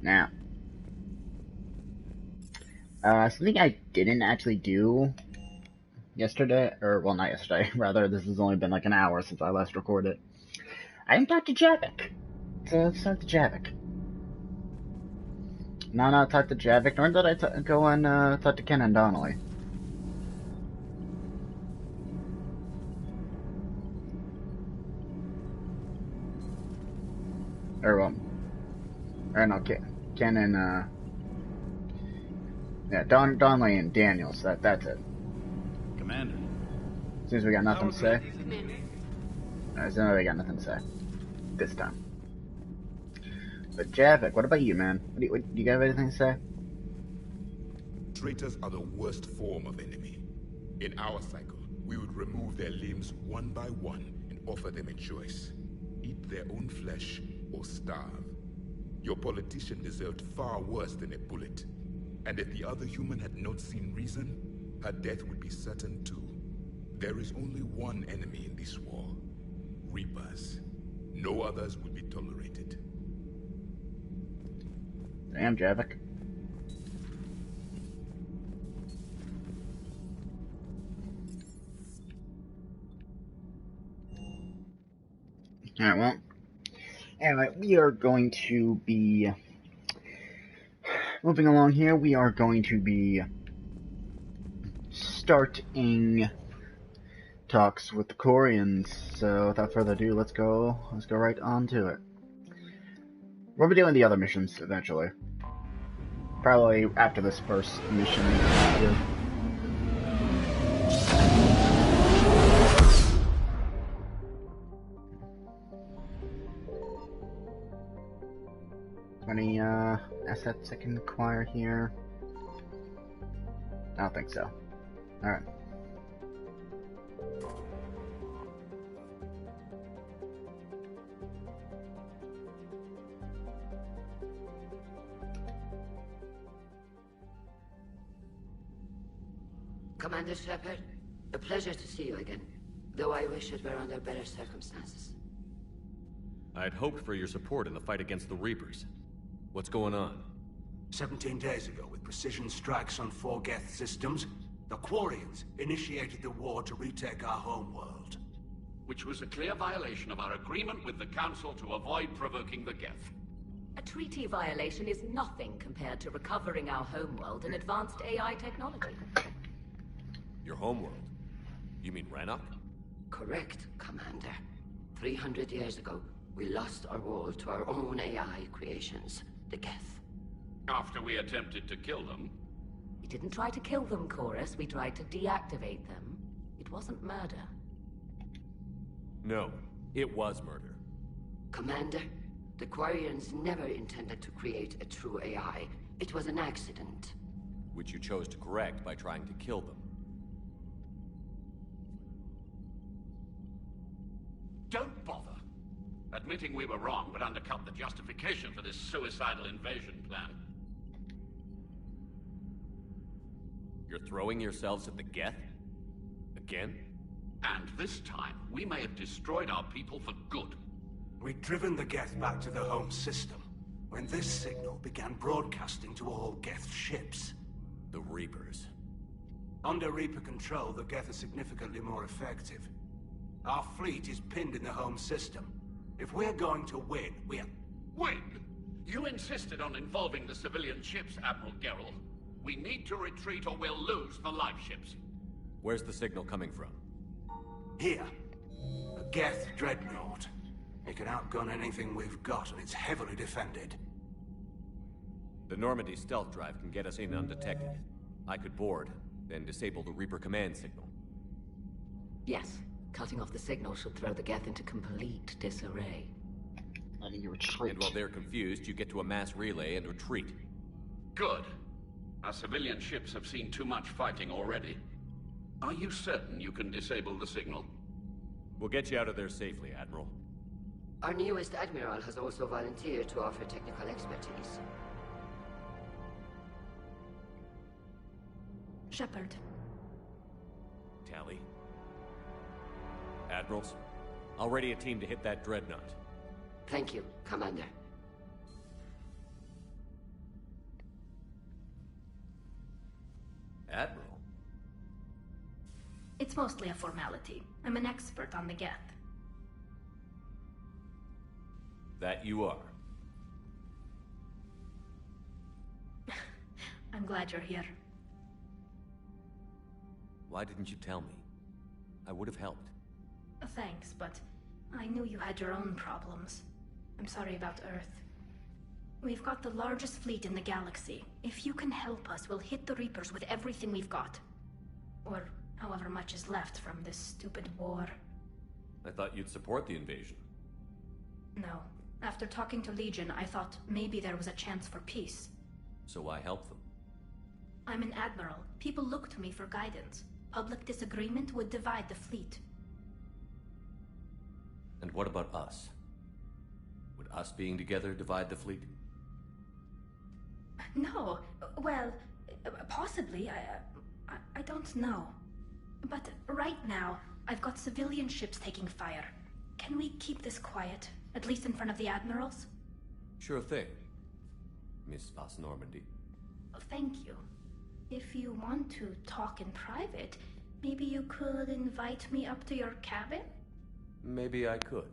Now, something I didn't actually do yesterday, or well, not yesterday, rather, this has only been like an hour since I last recorded. I didn't talk to Javik. So let's talk to Javik. No, not talk to Javik, nor did I go and talk to Ken and Donnelly. Or no, Ken and, yeah, Donnelly and Daniels, that's it. Commander. Seems we got nothing to say. Seems we got nothing to say. This time. But Javik, what about you, man? Do you have anything to say? Traitors are the worst form of enemy. In our cycle, we would remove their limbs one by one and offer them a choice. Eat their own flesh or starve. Your politician deserved far worse than a bullet. And if the other human had not seen reason, her death would be certain too. There is only one enemy in this war. Reapers. No others would be tolerated. Damn, Javik. Alright, well. Anyway, we are going to be moving along here. We are going to be starting talks with the quarians. So without further ado, let's go right on to it. We'll be doing the other missions eventually. Probably after this first mission. Any assets I can acquire here? I don't think so. Alright. Commander Shepard, a pleasure to see you again, though I wish it were under better circumstances. I'd hoped for your support in the fight against the Reapers. What's going on? 17 days ago, with precision strikes on 4 Geth systems, the Quarians initiated the war to retake our homeworld. Which was a clear violation of our agreement with the Council to avoid provoking the Geth. A treaty violation is nothing compared to recovering our homeworld and advanced AI technology. Your homeworld? You mean Rannoch? Correct, Commander. 300 years ago, we lost our world to our own AI creations, the Geth. After we attempted to kill them. We didn't try to kill them, Chorus. We tried to deactivate them. It wasn't murder. No, it was murder. Commander, the Quarians never intended to create a true AI. It was an accident. Which you chose to correct by trying to kill them. Don't bother. Admitting we were wrong would undercut the justification for this suicidal invasion plan. You're throwing yourselves at the Geth? Again? And this time, we may have destroyed our people for good. We'd driven the Geth back to the home system, when this signal began broadcasting to all Geth ships. The Reapers. Under Reaper control, the Geth are significantly more effective. Our fleet is pinned in the home system. If we're going to win, Win? You insisted on involving the civilian ships, Admiral Gerrel. We need to retreat or we'll lose the live ships. Where's the signal coming from? Here. A Geth dreadnought. It can outgun anything we've got, and it's heavily defended. The Normandy stealth drive can get us in undetected. I could board, then disable the Reaper command signal. Yes. Cutting off the signal should throw the Geth into complete disarray. Letting you retreat. And while they're confused, you get to a mass relay and retreat. Good. Our civilian ships have seen too much fighting already. Are you certain you can disable the signal? We'll get you out of there safely, Admiral. Our newest Admiral has also volunteered to offer technical expertise. Shepard. Tali. Admirals, I'll ready a team to hit that dreadnought. Thank you, Commander. Admiral? It's mostly a formality. I'm an expert on the Geth. That you are. I'm glad you're here. Why didn't you tell me? I would have helped. Thanks, but I knew you had your own problems. I'm sorry about Earth. We've got the largest fleet in the galaxy. If you can help us, we'll hit the Reapers with everything we've got. Or however much is left from this stupid war. I thought you'd support the invasion. No. After talking to Legion, I thought maybe there was a chance for peace. So why help them? I'm an admiral. People look to me for guidance. Public disagreement would divide the fleet. And what about us? Would us being together divide the fleet? No. Well, possibly. I don't know. But right now, I've got civilian ships taking fire. Can we keep this quiet? At least in front of the admirals? Sure thing, Miss Voss Normandy. Thank you. If you want to talk in private, maybe you could invite me up to your cabin? Maybe I could.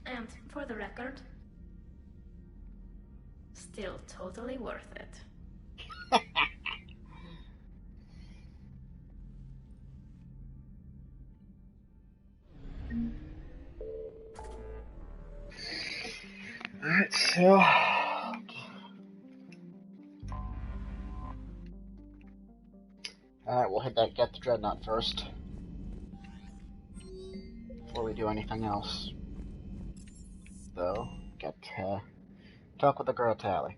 And for the record, still totally worth it. Alright, so... Alright, we'll hit that Get the Dreadnought first. Before we do anything else. Though, get talk with the girl Tali.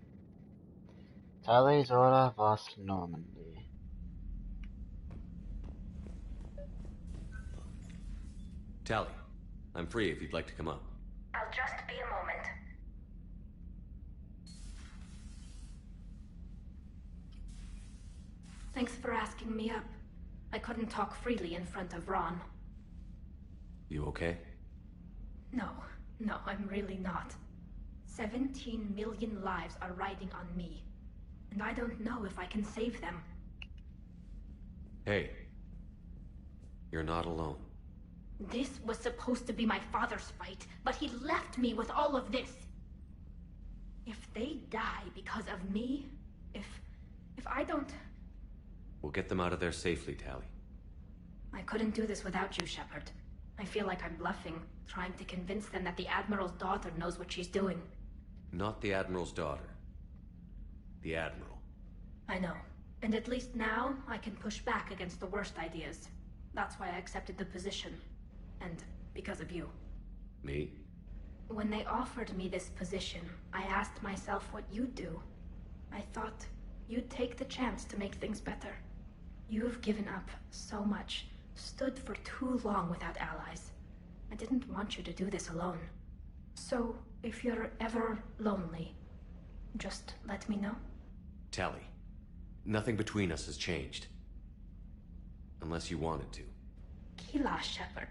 Tali, Zorah, Voss, Normandy. Tali, I'm free if you'd like to come up. I'll just be a moment. Thanks for asking me up. I couldn't talk freely in front of Ron. You okay? No, I'm really not. 17 million lives are riding on me. And I don't know if I can save them. Hey. You're not alone. This was supposed to be my father's fight, but he left me with all of this. If they die because of me, if I don't... We'll get them out of there safely, Tali. I couldn't do this without you, Shepard. I feel like I'm bluffing, trying to convince them that the Admiral's daughter knows what she's doing. Not the Admiral's daughter. The Admiral. I know. And at least now, I can push back against the worst ideas. That's why I accepted the position. And because of you. Me? When they offered me this position, I asked myself what you'd do. I thought you'd take the chance to make things better. You've given up so much, stood for too long without allies. I didn't want you to do this alone. So, if you're ever lonely, just let me know. Tali, nothing between us has changed. Unless you wanted to. Kila, Shepard.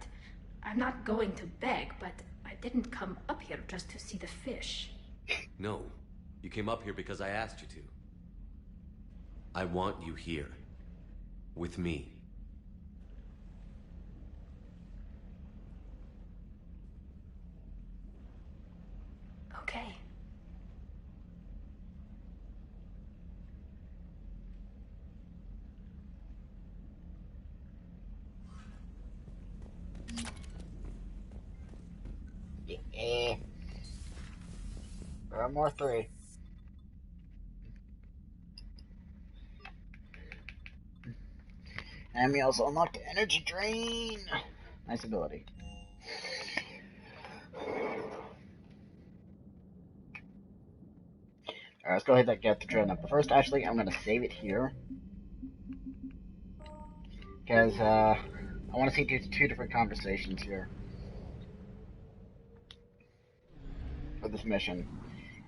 I'm not going to beg, but I didn't come up here just to see the fish. No, you came up here because I asked you to. I want you here. With me. Okay. Yeah. There are more 3. And we also unlocked the energy drain. Nice ability. Alright, let's go ahead and get the dreadnought. But first, actually, I'm going to save it here. Because, I want to see two different conversations here. For this mission.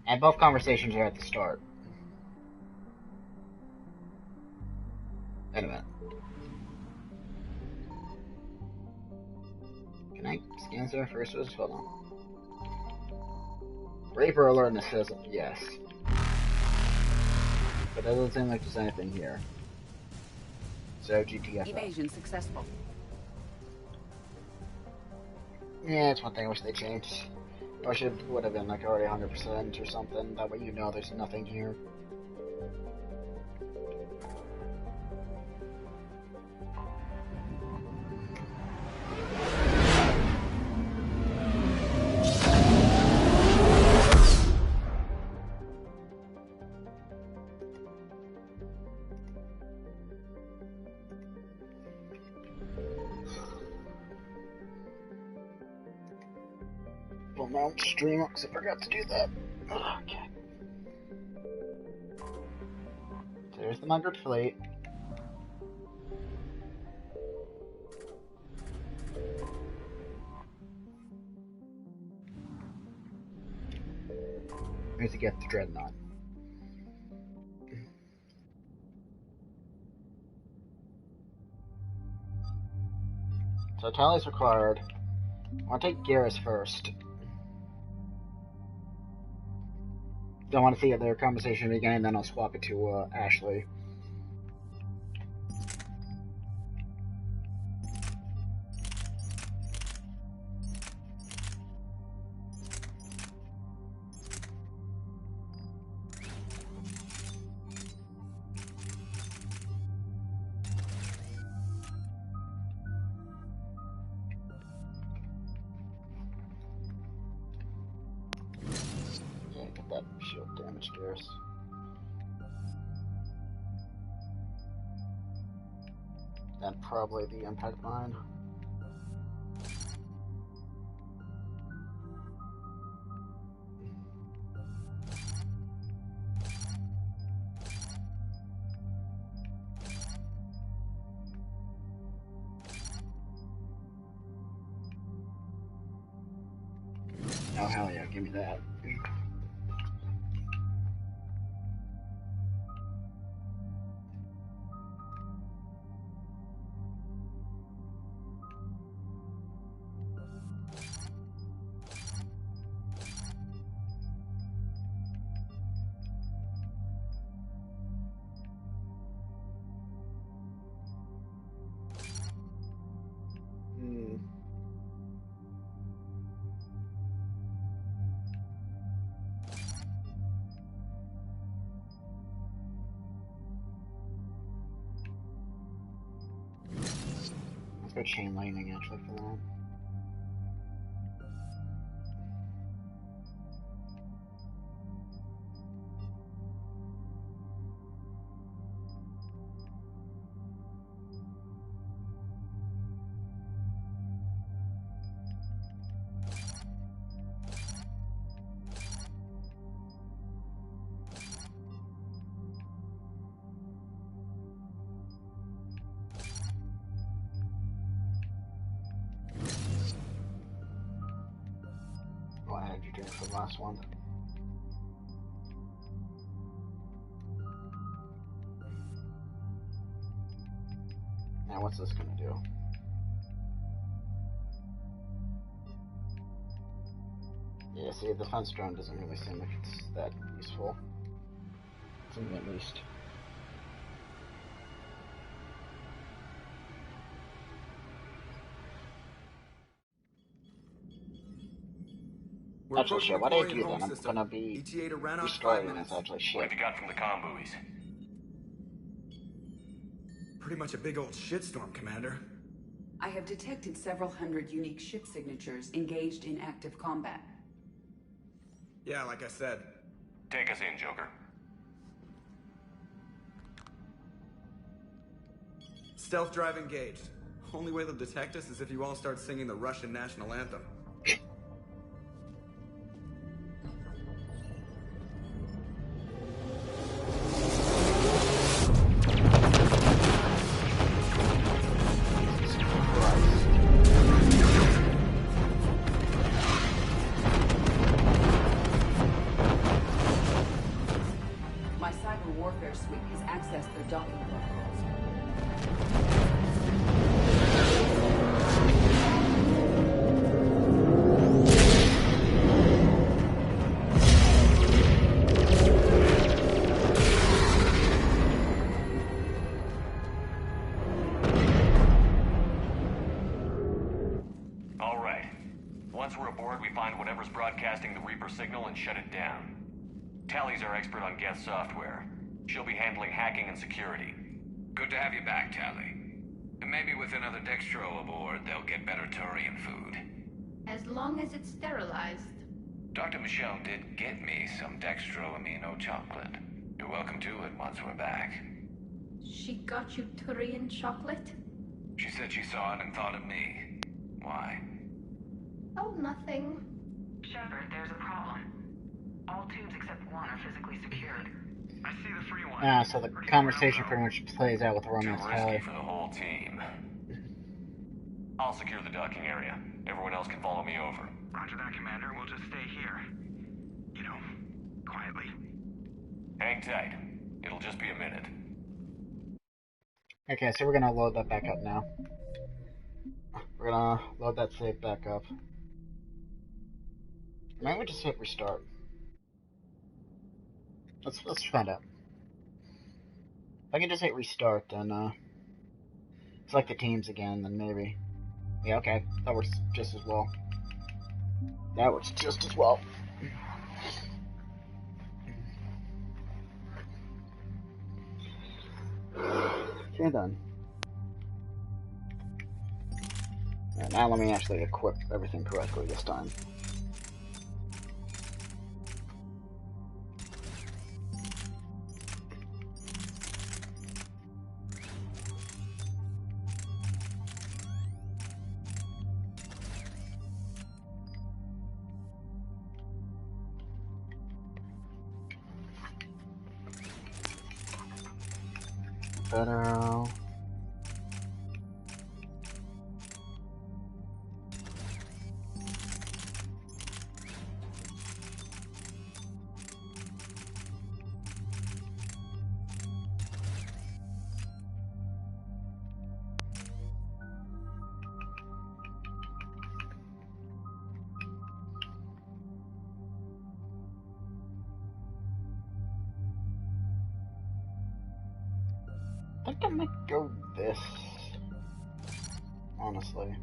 And both conversations are at the start. Wait a minute. Can I scan there first? Hold on. Reaper alertness says yes. But it doesn't seem like there's anything here. So GTFO. Evasion successful. Yeah, it's one thing I wish they changed. I wish it would have been like already 100% or something. That way you know there's nothing here. Well, mount stream because I forgot to do that. Okay. There's the Migrant fleet. We need to get the Dreadnought. So Tali's required. I want to take Garrus first. I want to see their conversation again, then I'll swap it to Ashley. Get that shield damage, Garrus. Then probably the impact mine. Oh hell yeah, give me that. Let's go chain lightning actually for that. What had you drink for the last one? Now what's this gonna do? Yeah, see, the defense drone doesn't really seem like it's that useful. To me at least. Actually, shit, what I do then? I'm gonna be destroying this, actually, shit. What have you got from the comm buoys? Pretty much a big old shitstorm, Commander. I have detected several hundred unique ship signatures engaged in active combat. Yeah, like I said. Take us in, Joker. Stealth drive engaged. Only way they'll detect us is if you all start singing the Russian national anthem. My cyber warfare suite has accessed their docking protocols. Once we're aboard, we find whatever's broadcasting the Reaper signal and shut it down. Tali's our expert on Geth software. She'll be handling hacking and security. Good to have you back, Tali. And maybe with another Dextro aboard, they'll get better Turian food. As long as it's sterilized. Dr. Michelle did get me some Dextro Amino chocolate. You're welcome to it once we're back. She got you Turian chocolate? She said she saw it and thought of me. Why? Oh, nothing. Shepard, there's a problem. All tubes except one are physically secured. I see the free one. Ah, so the conversation pretty much plays out with Romance Too Tali. risky for the whole team. I'll secure the docking area. Everyone else can follow me over. Roger that, Commander. We'll just stay here. You know, quietly. Hang tight. It'll just be a minute. Okay, so we're gonna load that back up now. We're gonna load that save back up. Maybe we just hit restart. Let's find out. If I can just hit restart, then select the teams again, then maybe. Yeah, okay, that works just as well. That works just as well. Okay then. Right, now let me actually equip everything correctly this time. Better. I think I might go this, honestly.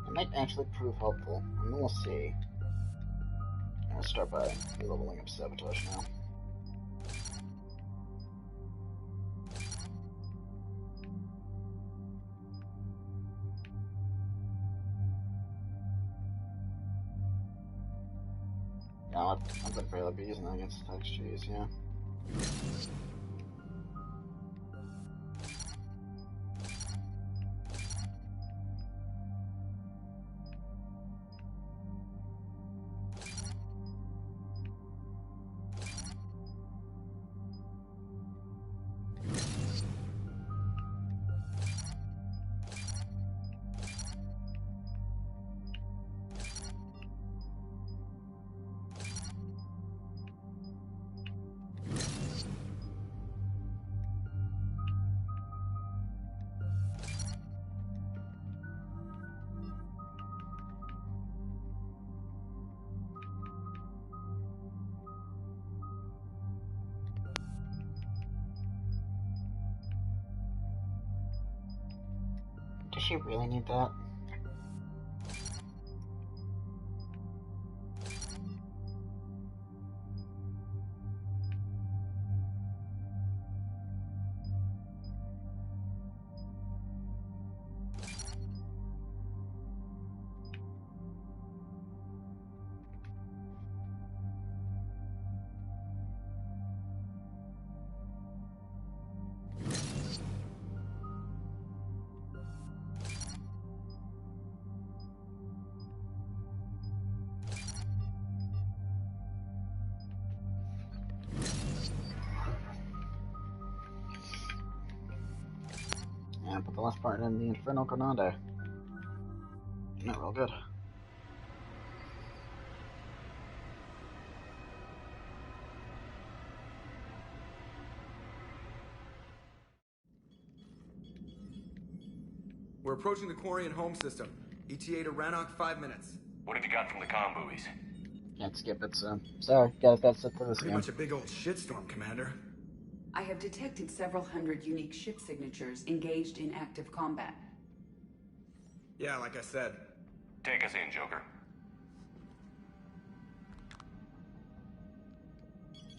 It might actually prove helpful, and we'll see. I'll start by leveling up Sabotage now. Yeah, I'm gonna probably be using that against XGs, yeah. Does she really need that? Yeah, put the last part in the Inferno Granada. Not real good. We're approaching the Quarian home system. ETA to Rannoch 5 minutes. What have you got from the comm buoys? Can't skip it, so sorry, guys. That's it for this Pretty game. much a big old shitstorm, Commander. I have detected several hundred unique ship signatures engaged in active combat. Yeah, like I said. Take us in, Joker.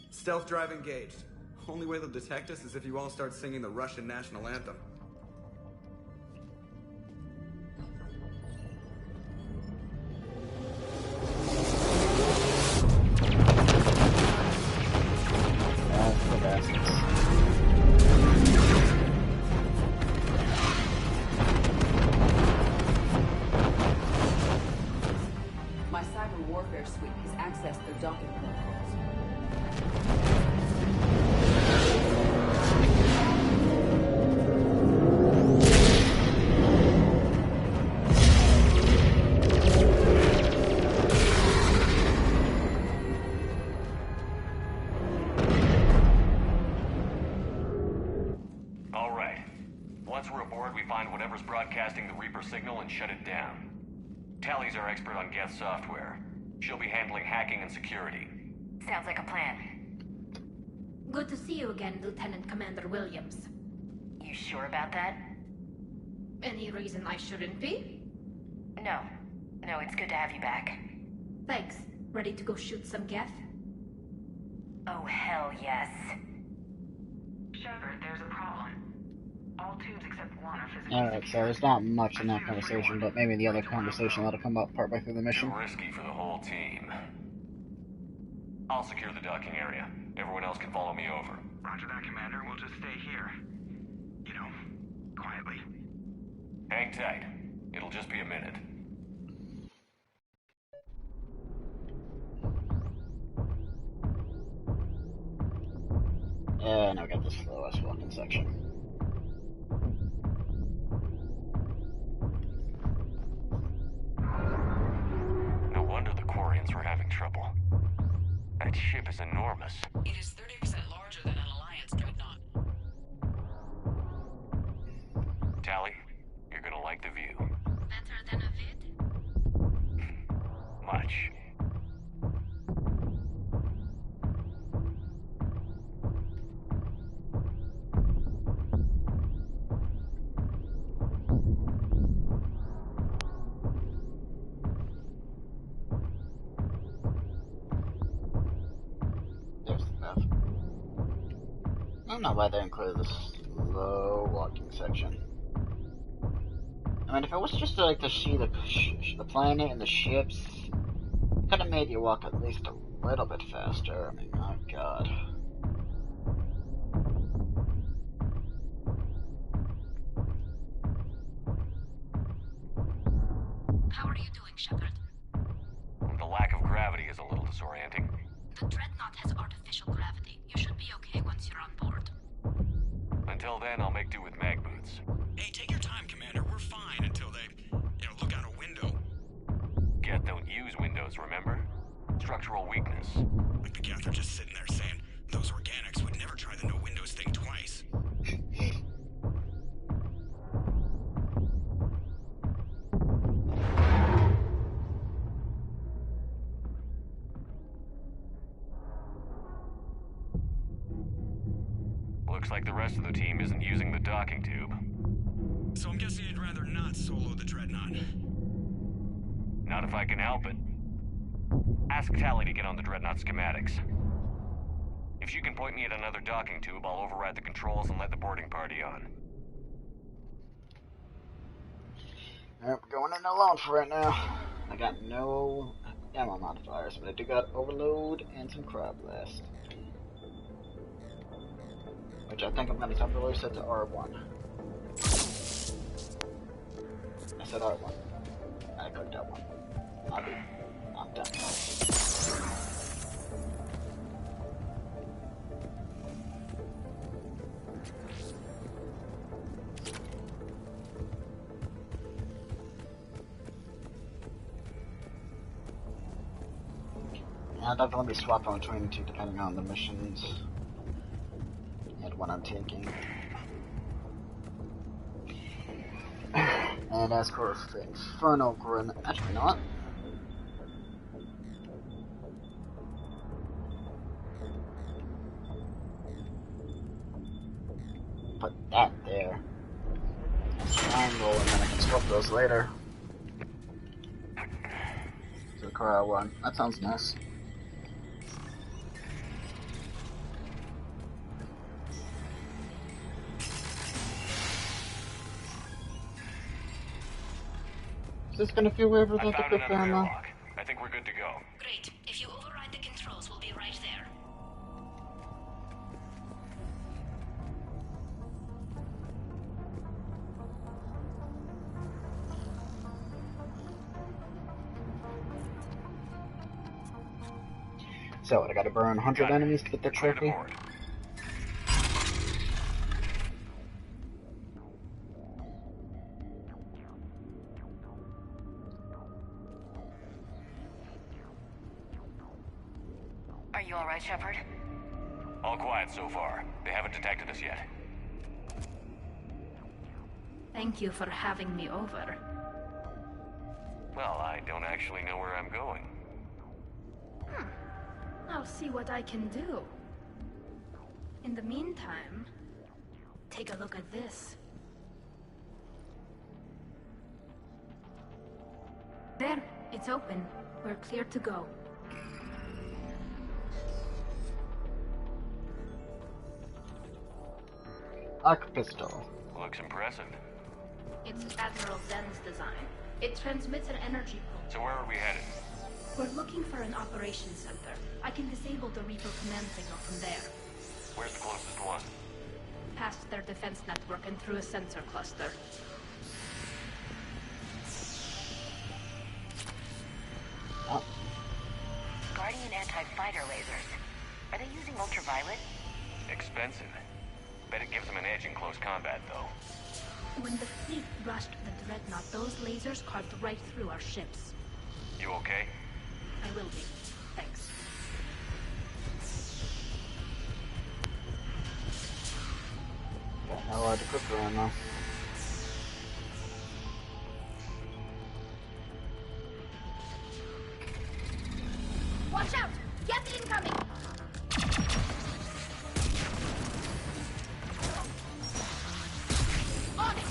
Stealth drive engaged. Only way they'll detect us is if you all start singing the Russian national anthem. My cyber warfare suite has accessed their docking protocols. All right. Once we're aboard, we find whatever's broadcasting the Reaper signal and shut it down. Tali's our expert on Geth software. She'll be handling hacking and security. Sounds like a plan. Good to see you again, Lieutenant Commander Williams. You sure about that? Any reason I shouldn't be? No. No, it's good to have you back. Thanks. Ready to go shoot some Geth? Oh, hell yes. Shepard, there's a problem. All tubes except one are physically Alright, so there's not much in that conversation, but maybe the other conversation that'll come up partway through the mission. Too risky for the whole team. I'll secure the docking area. Everyone else can follow me over. Roger that, Commander. We'll just stay here. You know, quietly. Hang tight. It'll just be a minute. Now we got the slowest walking section. No wonder the quarians were having trouble. That ship is enormous. It is 30% larger than an Alliance dreadnought. Tali, you're gonna like the view. Better than a vid? Much. There's the map. I don't know why they included the slow walking section. I mean, if it was just like to see the planet and the ships, it could have made you walk at least a little bit faster. I mean, my god. How are you doing, Shepard? The lack of gravity is a little disorienting. The dreadnought has artificial gravity. You should be okay once you're on board. Until then, I'll make do with mag boots. Hey, take your time, Commander. We're fine until they, look out a window. Geth don't use windows, remember? Structural weakness. Like the Geth are just sitting there saying, those organics would never try the no windows thing twice. Looks like the rest of the team isn't using the docking tube. So I'm guessing you'd rather not solo the dreadnought. Not if I can help it. Ask Tali to get on the dreadnought schematics. If she can point me at another docking tube, I'll override the controls and let the boarding party on. Alright, we're going in alone for right now. I got no ammo modifiers, but I do got overload and some crab blast. Which I think I'm going to temporarily set to R1. I said R1. I clicked L1. I'm done. I'll definitely be swapping between the two depending on the missions and what I'm taking. And as for the Infernal Grin, actually not. triangle, and then I can swap those later. To the corral one. That sounds nice. Is this gonna feel weird without the quick ammo? I think we're good to go. Great. If you override the controls, we'll be right there. So, I gotta burn 100 enemies to get the trophy? Are you alright, Shepard? All quiet so far. They haven't detected us yet. Thank you for having me over. Well, I don't actually know where I'm going. I'll see what I can do. In the meantime, take a look at this. There, it's open. We're clear to go. Arc pistol. Looks impressive. It's Admiral Zen's design. It transmits an energy pulse. So where are we headed? We're looking for an operations center. I can disable the Reaper command signal from there. Where's the closest one? Past their defense network and through a sensor cluster. Guardian anti-fighter lasers. Are they using ultraviolet? Expensive. Bet it gives them an edge in close combat, though. When the fleet rushed the Dreadnought, those lasers carved right through our ships. You okay? I will be. Thanks. The hell out of quicker ammo. Watch out! Get incoming! On it!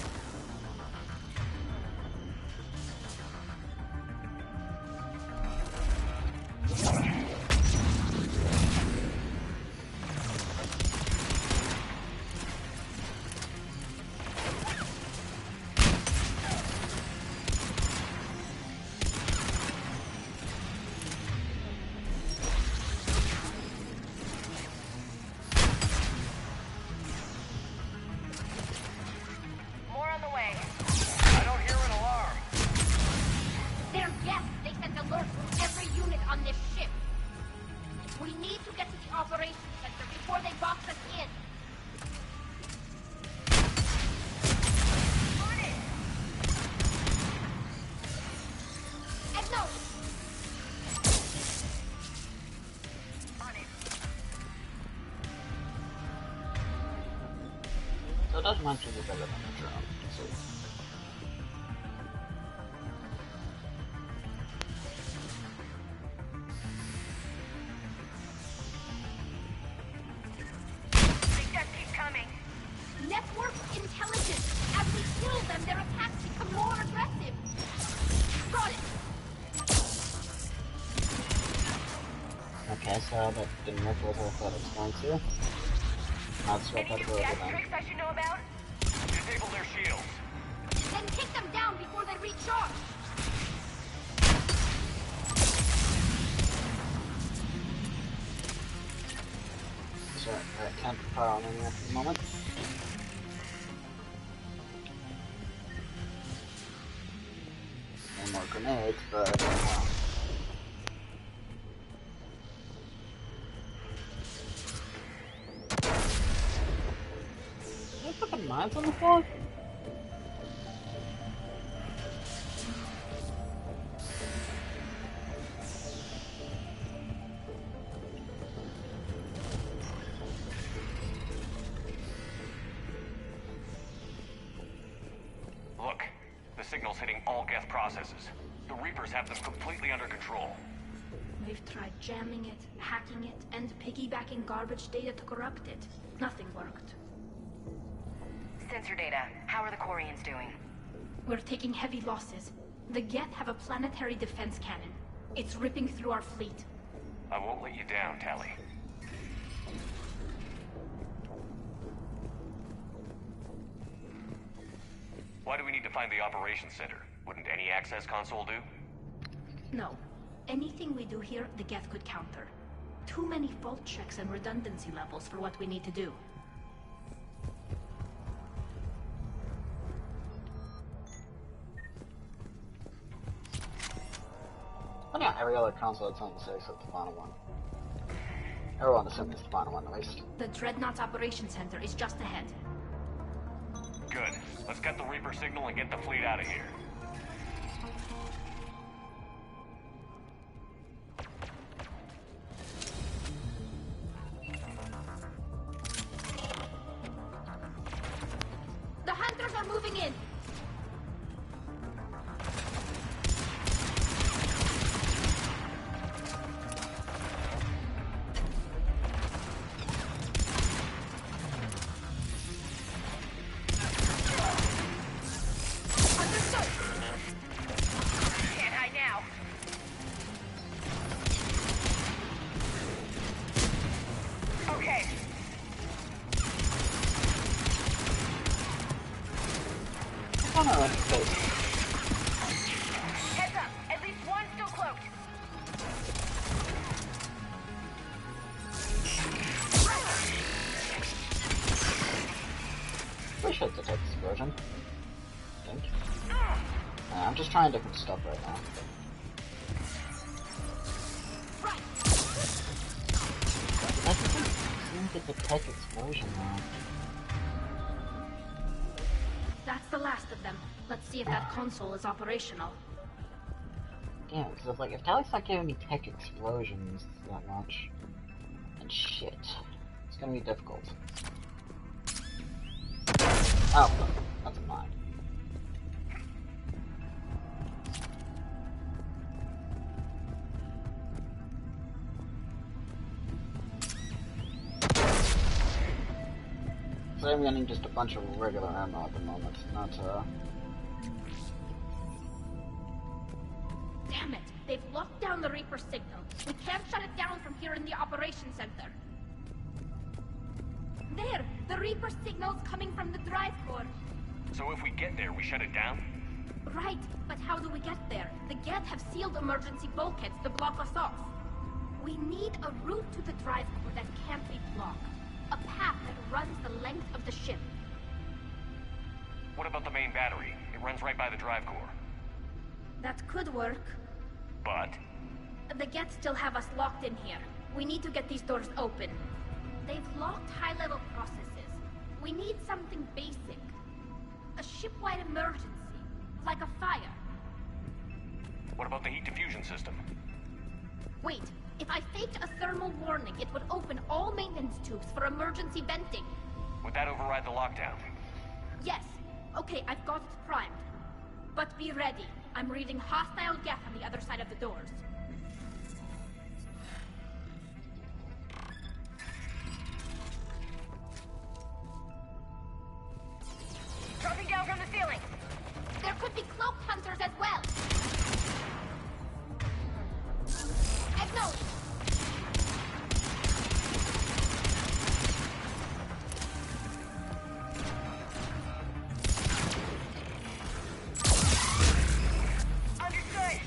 More on the way. I don't hear an alarm. They're guests. They sent alerts to every unit on this ship. We need to get to the operations center before they box us in. On it! Acknowledge. On it. So it does mention the better than the drone. So. They just keep coming. Network intelligence. As we kill them, their attacks become more aggressive. Got it. Okay, so that didn't work as I thought it was going to. That's what Any that's new over gas then. tricks I should know about? Disable their shields. Then kick them down before they recharge. So, I can't fire on any at the moment. No more grenades, but Did I put the mines on the floor? Look, the signal's hitting all Geth processes. The Reapers have them completely under control. We've tried jamming it, hacking it, and piggybacking garbage data to corrupt it. Nothing worked. Sensor data. How are the quarians doing? We're taking heavy losses. The Geth have a planetary defense cannon. It's ripping through our fleet. I won't let you down, Tali. Why do we need to find the operations center? Wouldn't any access console do? No. Anything we do here, the Geth could counter. Too many fault checks and redundancy levels for what we need to do. But yeah, every other console it's on the say except the final one. Everyone assuming it's the final one at least. The Dreadnought's operations center is just ahead. Good. Let's cut the Reaper signal and get the fleet out of here. The hunters are moving in! Heads up! At least one still cloaked! We should detect this version. I think. I'm just trying different stuff right now. I think detect explosion now. That's the last of them. Let's see if that console is operational. Yeah, because like if Tali's not giving me tech explosions that much, then shit, it's gonna be difficult. Oh, that's a mine. So I'm getting just a bunch of regular ammo at the moment, not Damn it! They've locked down the Reaper signal. We can't shut it down from here in the operations center. There! The Reaper signal's coming from the drive core. So if we get there, we shut it down? Right, but how do we get there? The Geth have sealed emergency bulkheads to block us off. We need a route to the drive core that can't be blocked. A path that runs the length of the ship. What about the main battery? It runs right by the drive core. That could work. But? The Geth still have us locked in here. We need to get these doors open. They've locked high-level processes. We need something basic. A ship-wide emergency. Like a fire. What about the heat diffusion system? Wait. If I faked a thermal warning, it would open all maintenance tubes for emergency venting. Would that override the lockdown? Yes. Okay, I've got it primed. But be ready. I'm reading hostile Geth on the other side of the doors. Dropping down from the ceiling! There could be cloaked hunters as well! Acknowledge! Understood!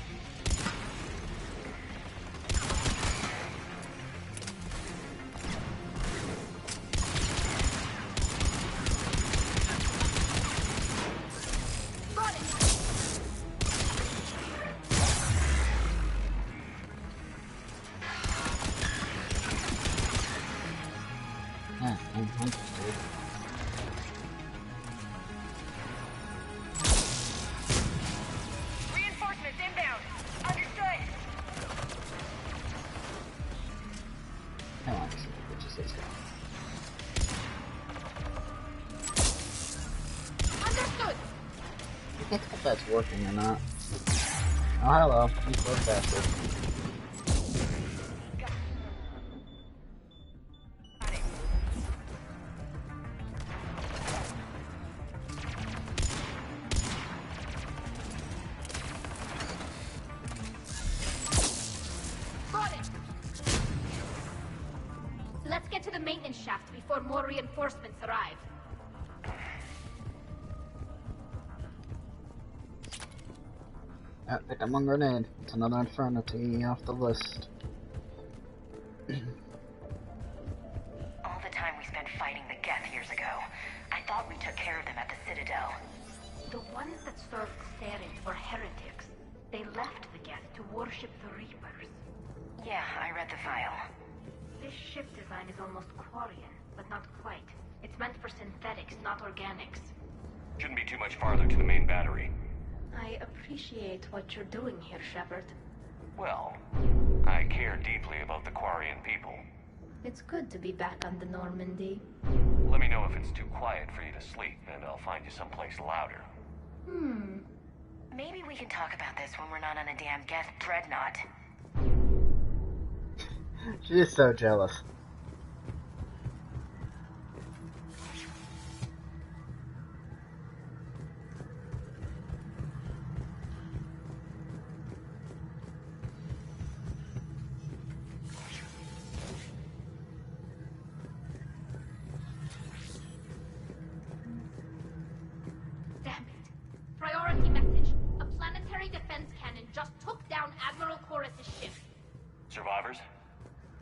Got it! yeah, I'm interested. Reinforcements inbound! Understood! Hang on, what just is going? Understood! I can't tell if that's working or not. Oh, hello. You slow bastard. the maintenance shaft before more reinforcements arrive. Pick up one grenade. It's another infernity off the list. All the time we spent fighting the Geth years ago, I thought we took care of them at the Citadel. The ones that served Saren were heretics. They left the Geth to worship the Reapers. Yeah, I read the file. This ship design is almost quarian, but not quite. It's meant for synthetics, not organics. Shouldn't be too much farther to the main battery. I appreciate what you're doing here, Shepard. Well, I care deeply about the Quarian people. It's good to be back on the Normandy. Let me know if it's too quiet for you to sleep, and I'll find you someplace louder. Maybe we can talk about this when we're not on a damn Geth dreadnought. She's so jealous. Damn it. Priority message. A planetary defense cannon just took down Admiral Chorus' ship. Survivors?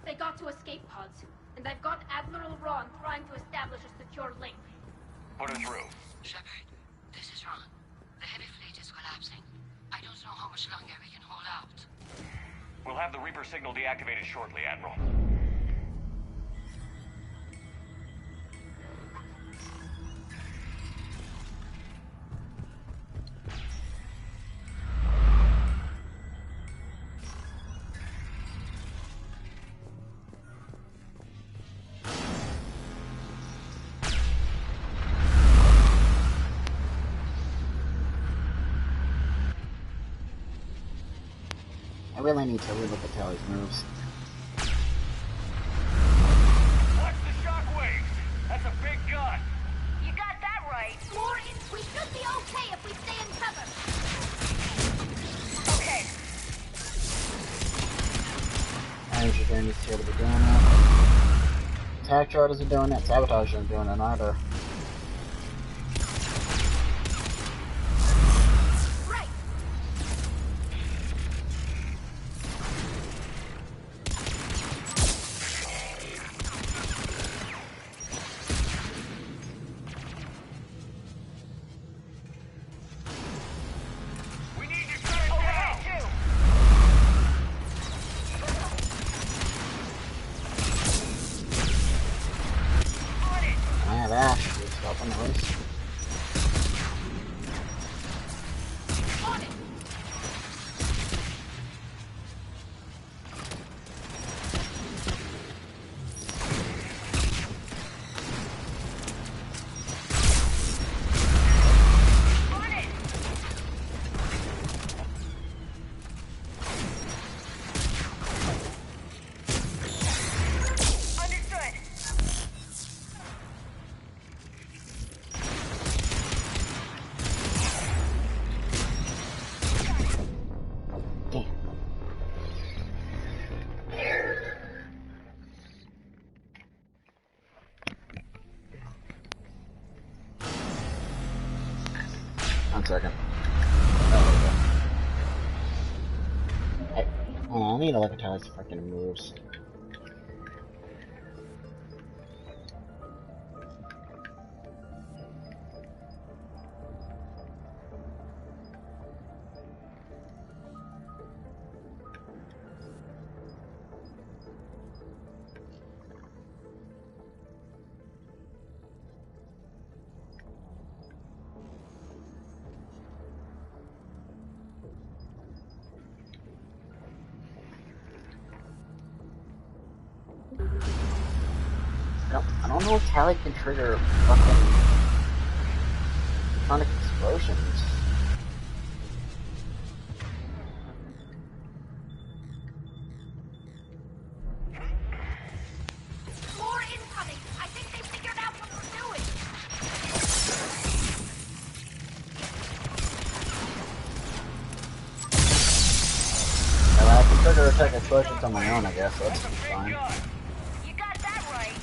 They got to escape pods, and I've got Admiral Ron trying to establish a secure link. Put her through. Shepard, this is Ron. The heavy fleet is collapsing. I don't know how much longer we can hold out. We'll have the Reaper signal deactivated shortly, Admiral. I really need to relook at Tali's moves. Watch the shockwaves! That's a big gun! You got that right. We should be okay if we stay in cover. Okay. Energy drain is here to be doing that. Attack chart isn't doing it. Sabotage isn't doing it either. One second. I need to look at Tali's freaking moves. I don't know if Tali can trigger fucking sonic explosions. More incoming! I think they figured out what we're doing! Well, I can trigger attack explosions on my own, I guess, so that's fine. You got that right.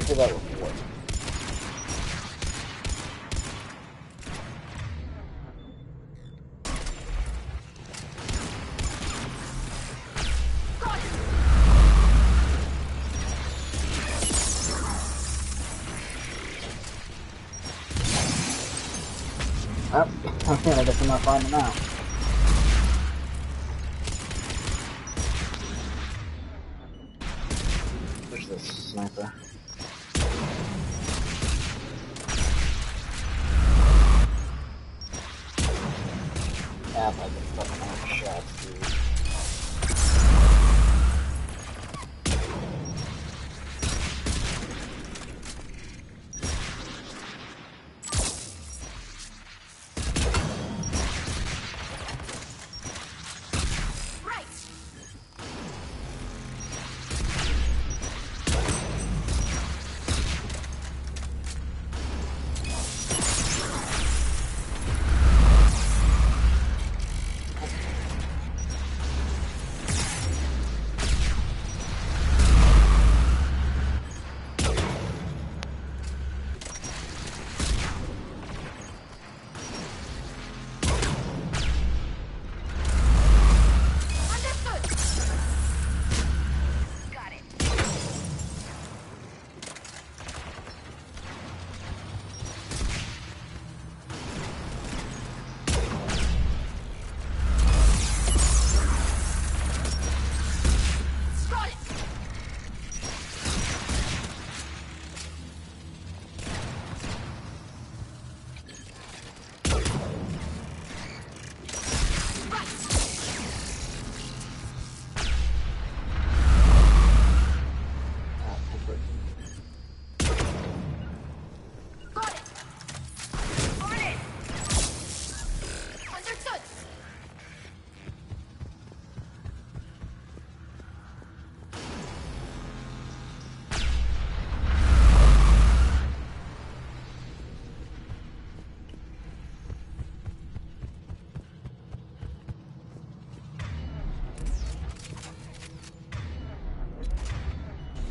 think I did that before. Oh, I guess I'm not finding them out. There's this sniper. Yeah, I can fucking have shots, dude.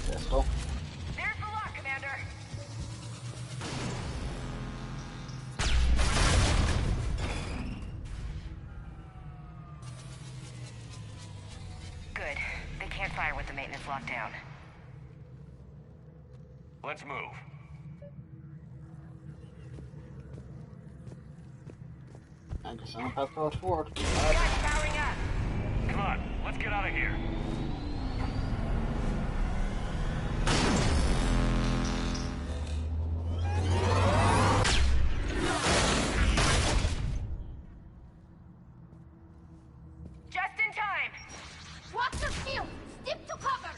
Pistol. There's the lock, Commander. Good. They can't fire with the maintenance lockdown. Let's move. I guess I'll have to go forward. Guys powering up. Come on, let's get out of here. Just in time. Watch the field. Step to cover.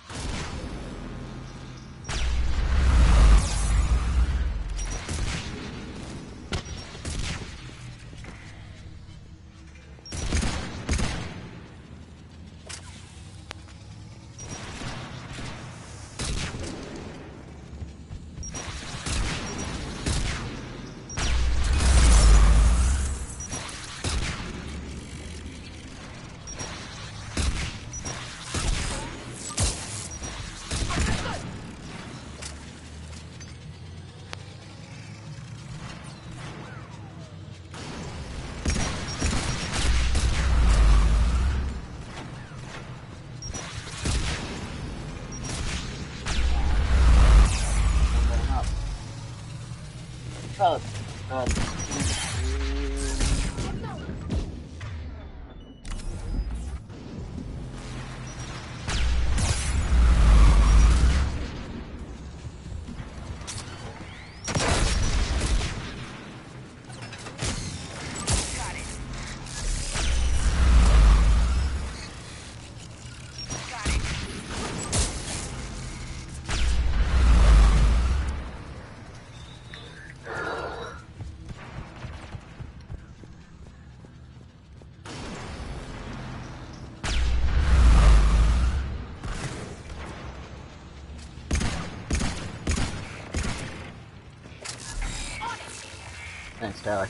Thanks, Tali.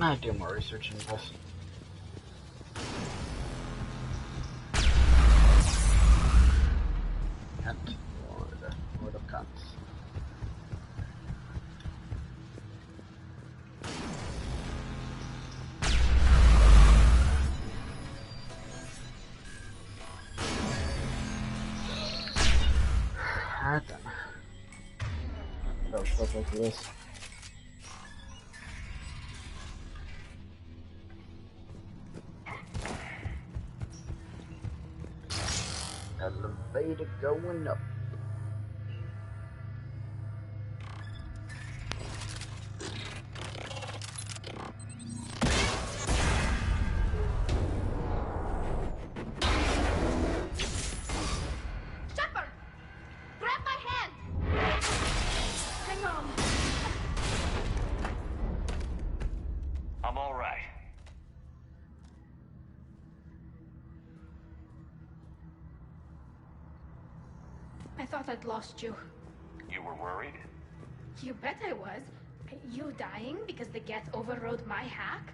I'll do more research into this. Kent, Lord of Kent. Alright then. Let's go through this. Elevator going up. Shepard! Grab my hand! Hang on. I'm all right. I thought I'd lost you. You were worried? You bet I was. You dying because the Geth overrode my hack?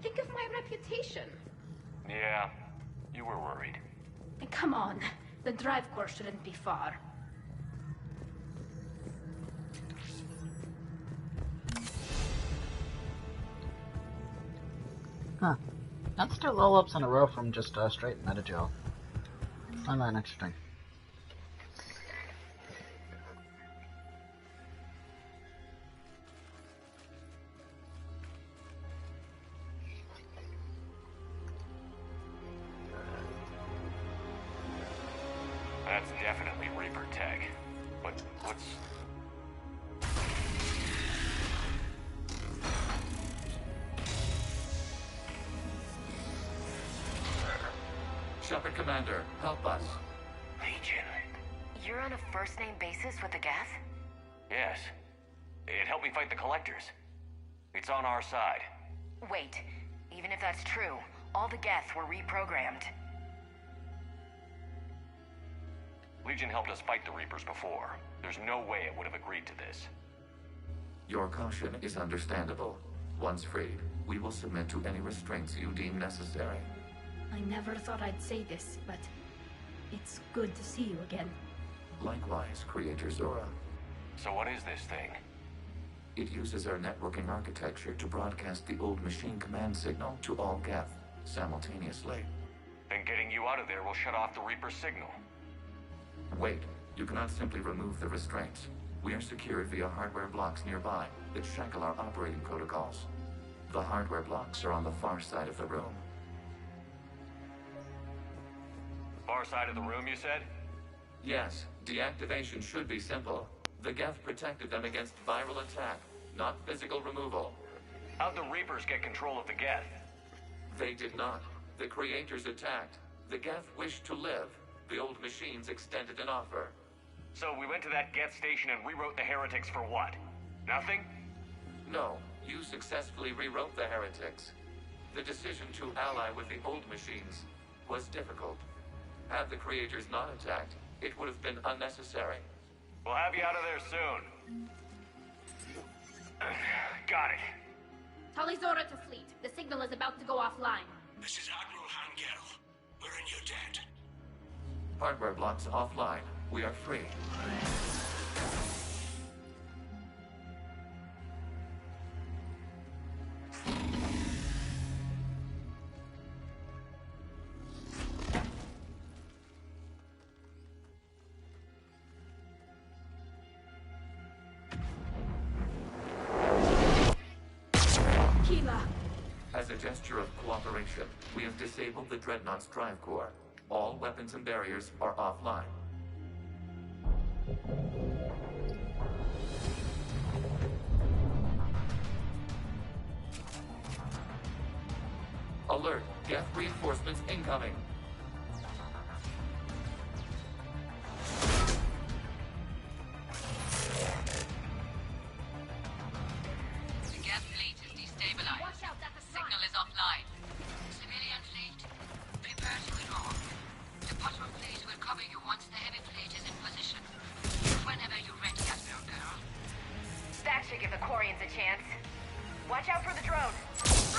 Think of my reputation. Yeah, you were worried. Come on. The drive core shouldn't be far. Huh. That's 2 level ups in a row from just straight meta jail. Find that interesting. That's definitely Reaper tech. But what's... Shepard Commander, help us. Legion. You're on a first-name basis with the Geth? Yes. It helped me fight the Collectors. It's on our side. Wait, even if that's true, all the Geth were reprogrammed. Legion helped us fight the Reapers before. There's no way it would have agreed to this. Your caution is understandable. Once freed, we will submit to any restraints you deem necessary. I never thought I'd say this, but it's good to see you again. Likewise, Creator Zorah. So what is this thing? It uses our networking architecture to broadcast the old machine command signal to all Geth simultaneously. Then getting you out of there will shut off the Reaper signal. Wait, you cannot simply remove the restraints. We are secured via hardware blocks nearby that shackle our operating protocols. The hardware blocks are on the far side of the room. Far side of the room, you said? Yes, deactivation should be simple. The Geth protected them against viral attack, not physical removal. How'd the Reapers get control of the Geth? They did not. The Creators attacked. The Geth wished to live. The old machines extended an offer. So we went to that Geth station and rewrote the heretics for what? Nothing? No, you successfully rewrote the heretics. The decision to ally with the old machines was difficult. Had the Creators not attacked, it would have been unnecessary. We'll have you out of there soon. Got it. Tali Zorah to fleet. The signal is about to go offline. This is Admiral Hangel. We're in your debt. Hardware blocks offline. We are free. As a gesture of cooperation, we have disabled the Dreadnought's drive core. All weapons and barriers are offline. Alert! Geth reinforcements incoming! The Geth fleet is destabilized. Watch out, that's a Signal is offline. Civilian fleet, prepare to withdraw. The patrol fleet will cover you once the heavy fleet is in position. Whenever you're ready, Admiral Girl. That should give the quarians a chance. Watch out for the drone.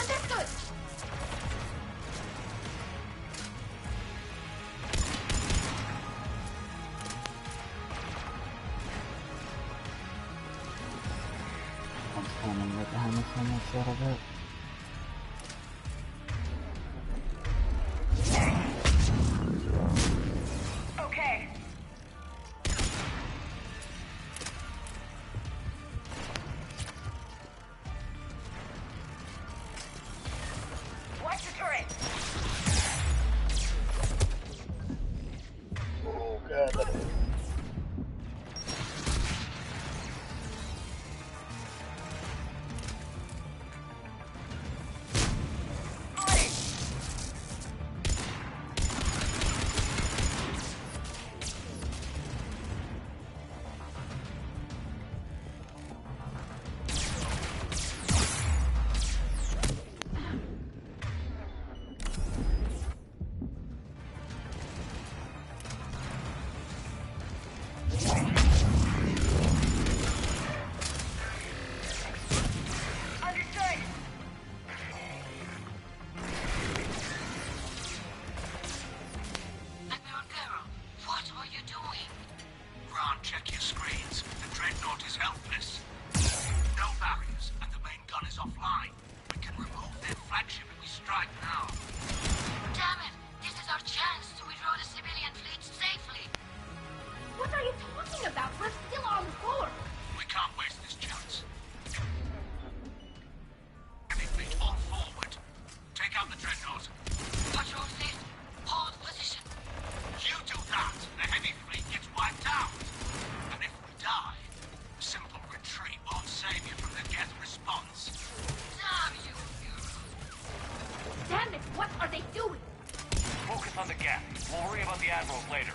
on the Geth. We'll worry about the Admirals later.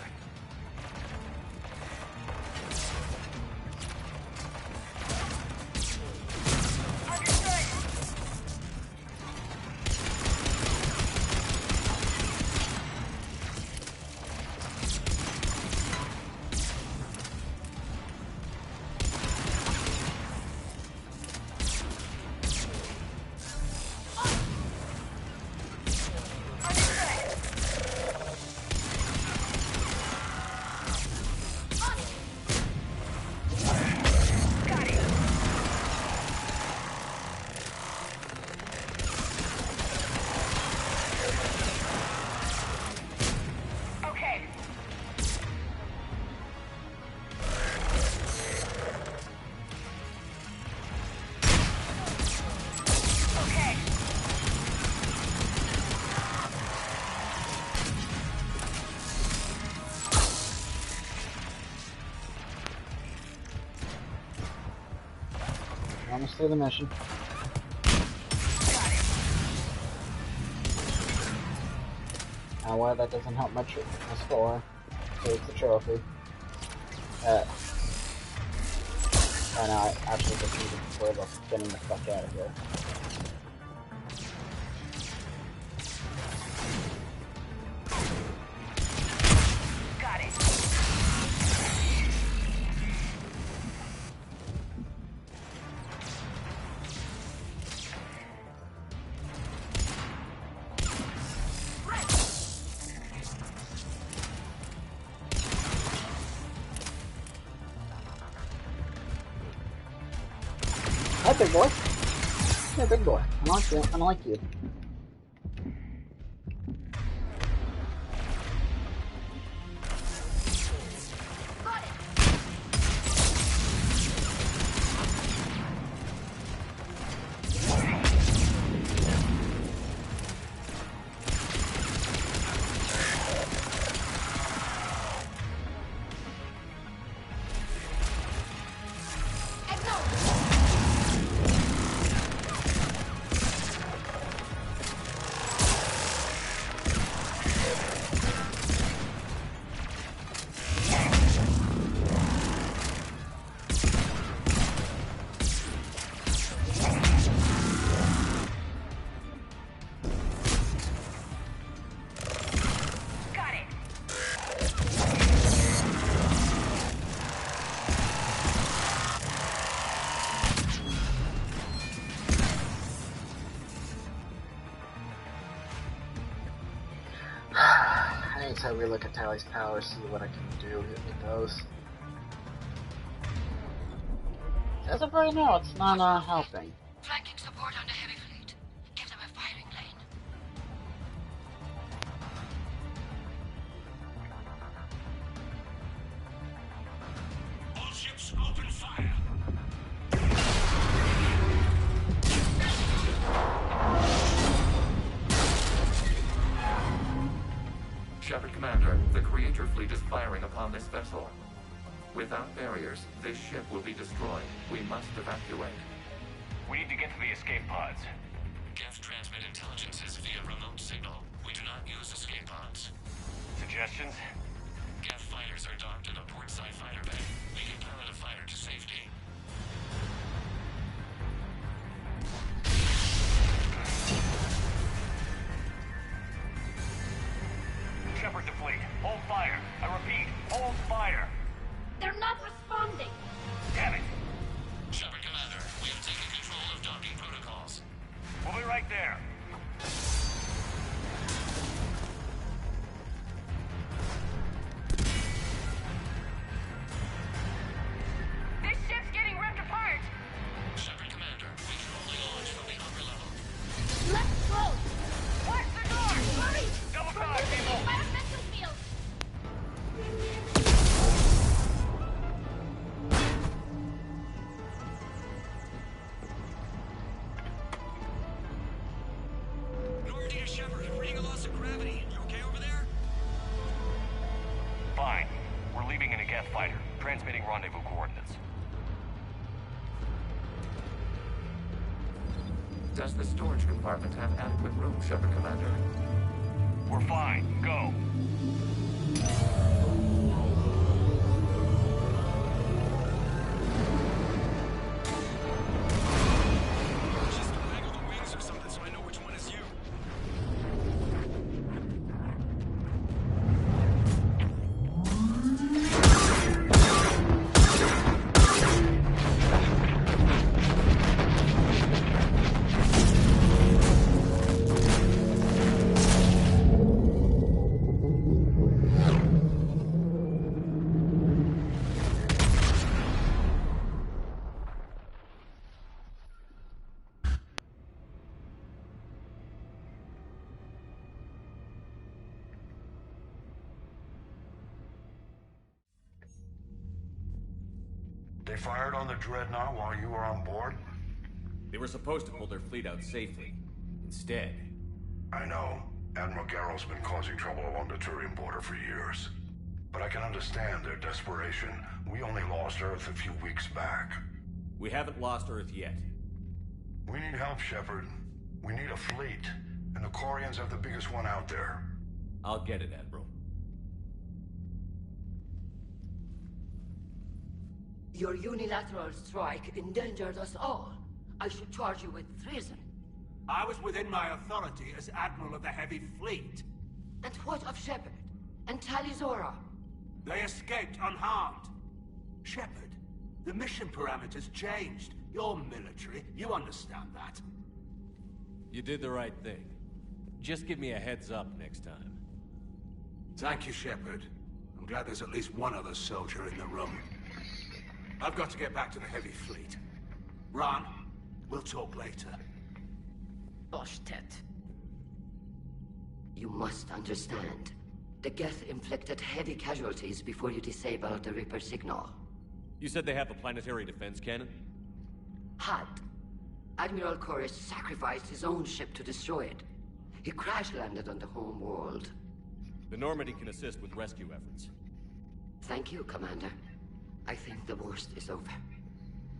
Almost through the mission. Now, why that doesn't help my score, so it's a trophy. And I actually defeated Zorah, getting the fuck out of here. Got it. Hi, big boy. Yeah, big boy. I like you. I like you. I relook at Tali's powers, see what I can do with those. As of right now, it's not helping. Flanking support on the heavy fleet. Give them a firing lane. All ships open fire. Shepard Commander, the Creator fleet is firing upon this vessel. Without barriers, this ship will be destroyed. We must evacuate. We need to get to the escape pods. Geth transmit intelligences via remote signal. We do not use escape pods. Suggestions? Geth fighters are docked in a portside fighter bay. We can pilot a fighter to safety. Shepard to fleet. Hold fire. I repeat, hold fire. They're not responding. Damn it. Shepard Commander, we have taken control of docking protocols. We'll be right there. This ship's getting ripped apart. Shepard Commander, we can only launch from the upper level. Let's close. Watch the door. Hurry. Double time, people. Environmental field. Normandy to Shepard, reading a loss of gravity. You okay over there? Fine. We're leaving in a Geth fighter, transmitting rendezvous coordinates. Does the storage compartment have adequate room, Shepard Commander? We're fine. Go. Just waggle the wings or something so I know which one is you. They fired on the Dreadnought while you were on board? They were supposed to pull their fleet out safely. Instead... I know. Admiral Garrow's been causing trouble along the Turian border for years. But I can understand their desperation. We only lost Earth a few weeks back. We haven't lost Earth yet. We need help, Shepard. We need a fleet. And the quarians have the biggest one out there. I'll get it, Admiral. Your unilateral strike endangered us all. I should charge you with treason. I was within my authority as Admiral of the Heavy Fleet. And what of Shepard? And Tali Zorah? They escaped unharmed. Shepard, the mission parameters changed. You're military, you understand that. You did the right thing. Just give me a heads up next time. Thank you, Shepard. I'm glad there's at least one other soldier in the room. I've got to get back to the Heavy Fleet. Ron, we'll talk later. Boshtet. You must understand. The Geth inflicted heavy casualties before you disabled the Reaper signal. You said they have a planetary defense cannon? Had. Admiral Chorus sacrificed his own ship to destroy it. He crash-landed on the home world. The Normandy can assist with rescue efforts. Thank you, Commander. I think the worst is over.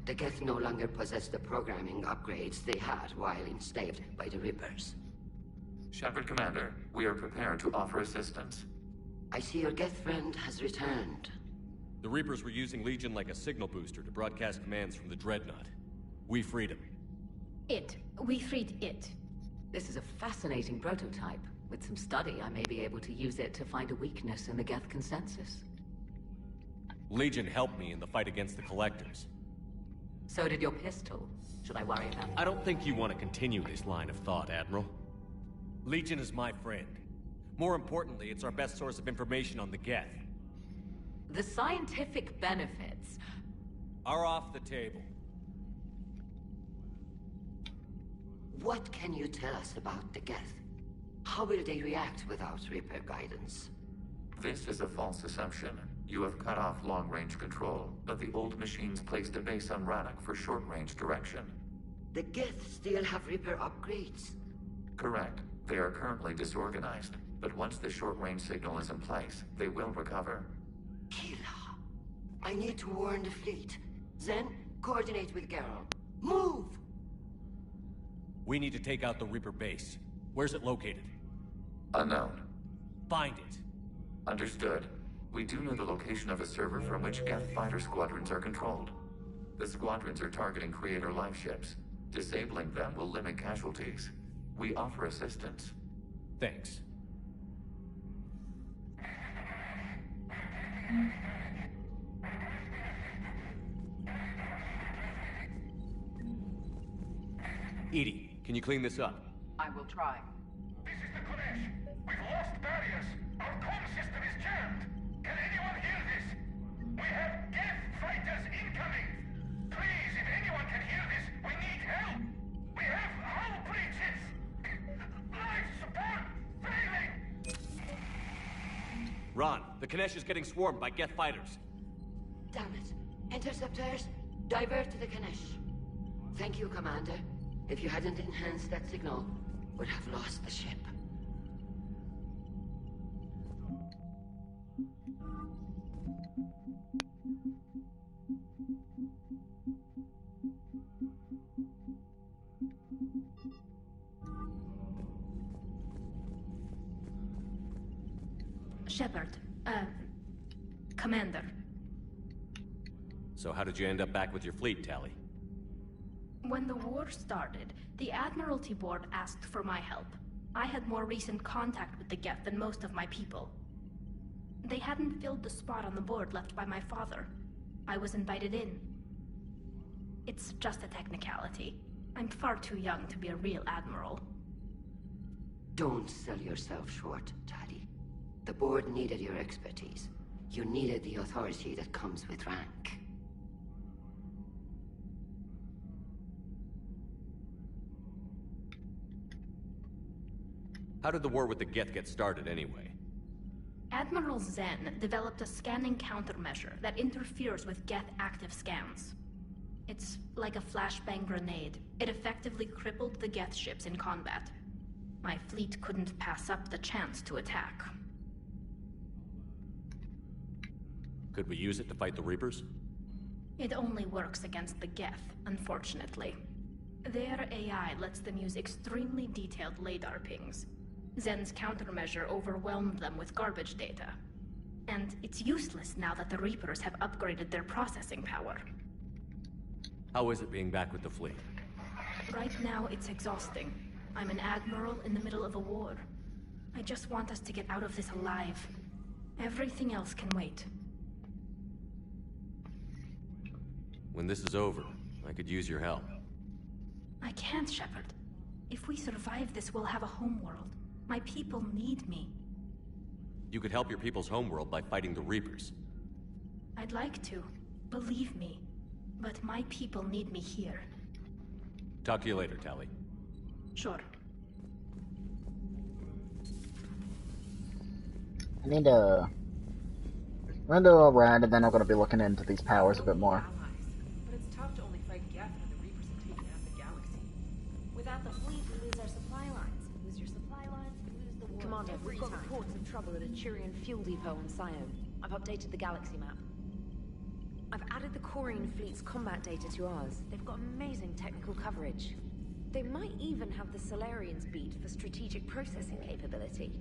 The Geth no longer possess the programming upgrades they had while enslaved by the Reapers. Shepard, Commander, we are prepared to offer assistance. I see your Geth friend has returned. The Reapers were using Legion like a signal booster to broadcast commands from the Dreadnought. We freed him. We freed it. This is a fascinating prototype. With some study, I may be able to use it to find a weakness in the Geth consensus. Legion helped me in the fight against the Collectors. So did your pistol. Should I worry about it? I don't think you want to continue this line of thought, Admiral. Legion is my friend. More importantly, it's our best source of information on the Geth. The scientific benefits are off the table. What can you tell us about the Geth? How will they react without Reaper guidance? This is a false assumption. You have cut off long-range control, but the old machines placed a base on Rannoch for short-range direction. The Geth still have Reaper upgrades? Correct. They are currently disorganized, but once the short-range signal is in place, they will recover. Kila, I need to warn the fleet. Then, coordinate with Garrow. Move! We need to take out the Reaper base. Where's it located? Unknown. Find it. Understood. We do know the location of a server from which Geth fighter squadrons are controlled. The squadrons are targeting Creator life ships. Disabling them will limit casualties. We offer assistance. Thanks. Edie, can you clean this up? I will try. This is the Kodesh. We've lost barriers. Our comm system is jammed. Can anyone hear this? We have Geth fighters incoming. Please, if anyone can hear this, we need help. We have hull breaches. Life support failing. Ron, the Kodesh is getting swarmed by Geth fighters. Damn it. Interceptors, divert to the Ganesh. Thank you, Commander. If you hadn't enhanced that signal, we'd have lost the ship. Shepard, Commander. So how did you end up back with your fleet, Tali? When the war started, the Admiralty Board asked for my help. I had more recent contact with the Geth than most of my people. They hadn't filled the spot on the board left by my father. I was invited in. It's just a technicality. I'm far too young to be a real admiral. Don't sell yourself short, Tali. The board needed your expertise. You needed the authority that comes with rank. How did the war with the Geth get started, anyway? Admiral Zen developed a scanning countermeasure that interferes with Geth active scans. It's like a flashbang grenade. It effectively crippled the Geth ships in combat. My fleet couldn't pass up the chance to attack. Could we use it to fight the Reapers? It only works against the Geth, unfortunately. Their AI lets them use extremely detailed LADAR pings. Zen's countermeasure overwhelmed them with garbage data. And it's useless now that the Reapers have upgraded their processing power. How is it being back with the fleet? Right now, it's exhausting. I'm an admiral in the middle of a war. I just want us to get out of this alive. Everything else can wait. When this is over, I could use your help. I can't, Shepard. If we survive this, we'll have a homeworld. My people need me. You could help your people's homeworld by fighting the Reapers. I'd like to. Believe me. But my people need me here. Talk to you later, Tali. Sure. I'm gonna do a ride, and then I'm gonna be looking into these powers a bit more. But it's tough to only fight Geth when the Reapers have taken half the galaxy. Without the fleet, we lose our supply lines. Lose your supply lines, we lose the war. Commander, we've got reports of trouble at a Turian fuel depot on Sion. I've updated the galaxy map. I've added the quarian fleet's combat data to ours. They've got amazing technical coverage. They might even have the Solarians beat for strategic processing capability.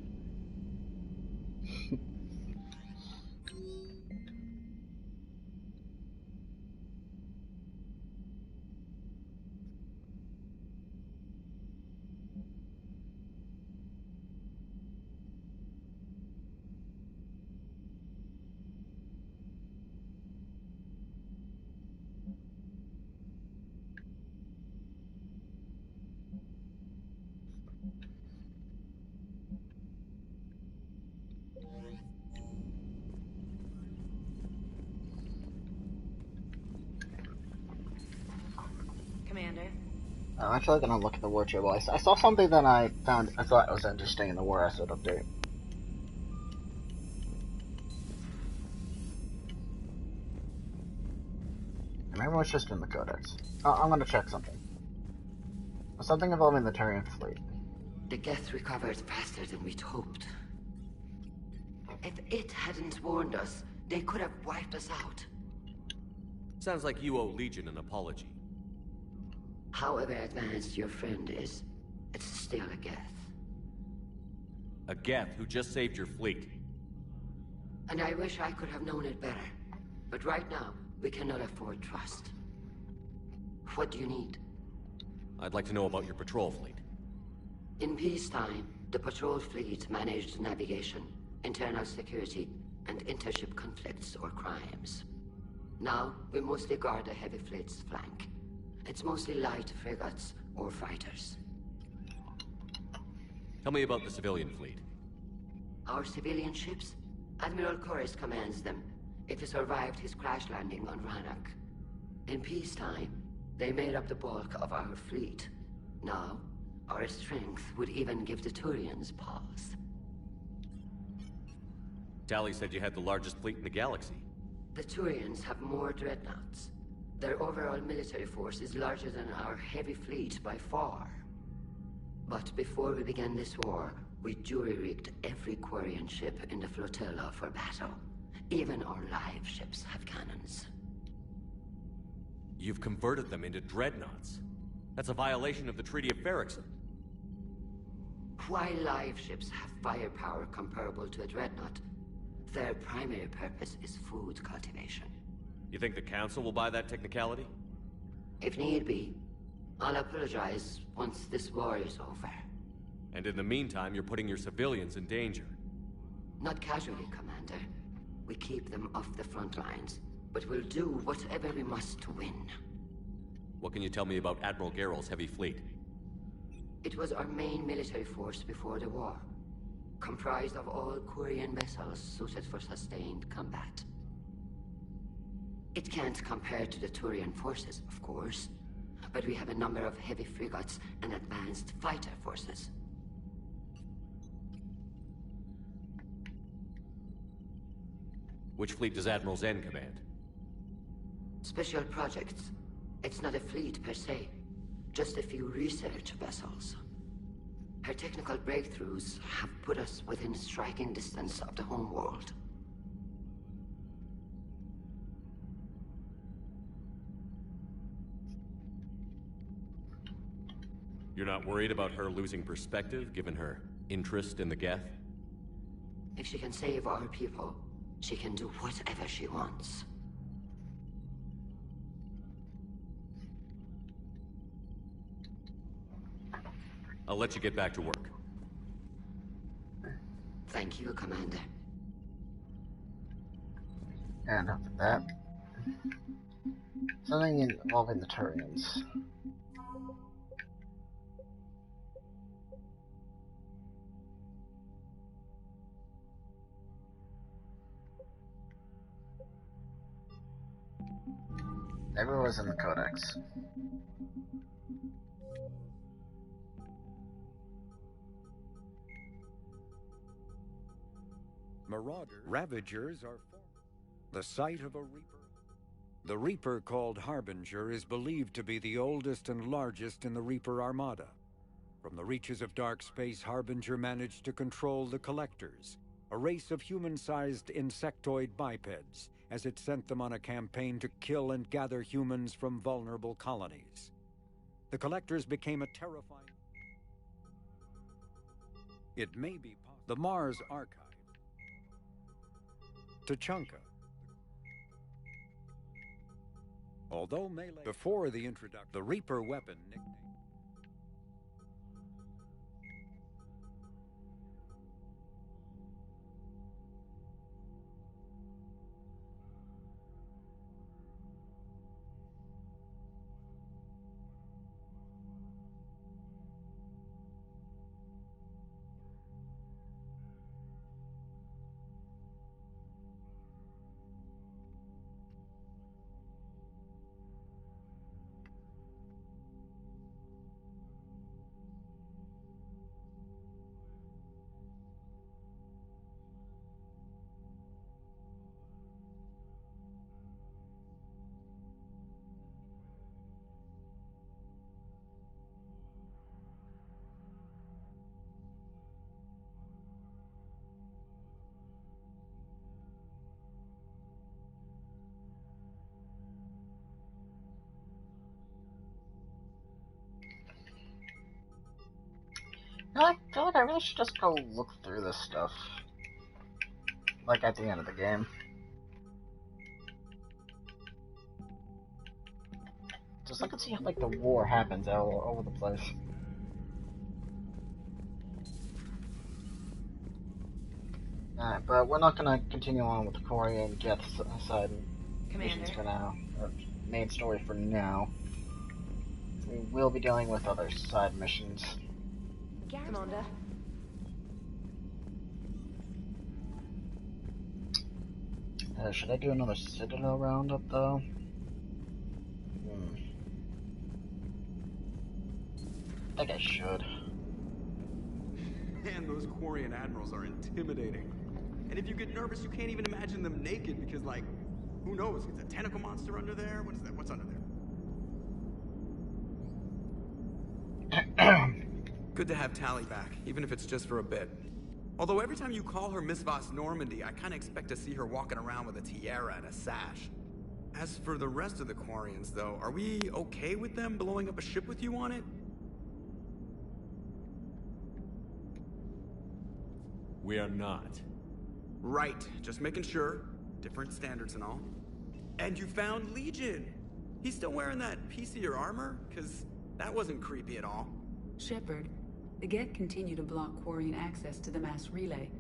Commander. I'm actually gonna look at the war table. I saw something that I thought was interesting in the war asset update. Maybe it's just in the codex. Oh, I'm gonna check something. Something involving the Turian fleet. The Geth recovered faster than we'd hoped. If it hadn't warned us, they could have wiped us out. Sounds like you owe Legion an apology. However advanced your friend is, it's still a Geth. A Geth who just saved your fleet. And I wish I could have known it better. But right now, we cannot afford trust. What do you need? I'd like to know about your patrol fleet. In peacetime, the patrol fleet managed navigation, internal security, and intership conflicts or crimes. Now, we mostly guard the heavy fleet's flank. It's mostly light frigates or fighters. Tell me about the civilian fleet. Our civilian ships? Admiral Corus commands them. If he survived his crash landing on Rannoch. In peacetime, they made up the bulk of our fleet. Now, our strength would even give the Turians pause. Tali said you had the largest fleet in the galaxy. The Turians have more dreadnoughts. Their overall military force is larger than our heavy fleet by far. But before we began this war, we jury-rigged every quarian ship in the flotilla for battle. Even our live ships have cannons. You've converted them into dreadnoughts. That's a violation of the Treaty of Ferrixon. While live ships have firepower comparable to a dreadnought, Their primary purpose is food cultivation. You think the Council will buy that technicality? If need be, I'll apologize once this war is over. And in the meantime, you're putting your civilians in danger. Not casually, Commander. We keep them off the front lines, but we'll do whatever we must to win. What can you tell me about Admiral Garrel's heavy fleet? It was our main military force before the war, comprised of all quarian vessels suited for sustained combat. It can't compare to the Turian forces, of course, but we have a number of heavy frigates and advanced fighter forces. Which fleet does Admiral Zen command? Special projects. It's not a fleet per se, just a few research vessels. Her technical breakthroughs have put us within striking distance of the home world. You're not worried about her losing perspective, given her interest in the Geth? If she can save our people, she can do whatever she wants. I'll let you get back to work. Thank you, Commander. And after that, something involving the Turians. Everyone was in the Codex. Marauders, Ravagers are the site of a Reaper. The Reaper, called Harbinger, is believed to be the oldest and largest in the Reaper Armada. From the reaches of dark space, Harbinger managed to control the Collectors, a race of human-sized insectoid bipeds, as it sent them on a campaign to kill and gather humans from vulnerable colonies. The Collectors became a terrifying... It may be the Mars Archive. Tachanka. Although melee before the introduction, the Reaper weapon nickname. I feel like I really should just go look through this stuff. Like at the end of the game. Just so I can see how like the war happens all over the place. Alright, but we're not gonna continue on with the quarian Geth side missions for now. Or main story for now. We will be dealing with other side missions. Commander. Should I do another Citadel roundup though? I think I should. Man, those quarian admirals are intimidating. And if you get nervous, you can't even imagine them naked because, like, who knows? Is a tentacle monster under there? What is that? What's under there? Good to have Tali back, even if it's just for a bit. Although every time you call her Miss Voss Normandy, I kind of expect to see her walking around with a tiara and a sash. As for the rest of the quarians, though, are we okay with them blowing up a ship with you on it? We are not. Right, just making sure. Different standards and all. And you found Legion! He's still wearing that piece of your armor? Cause that wasn't creepy at all. Shepard, the Geth continue to block quarian access to the mass relay.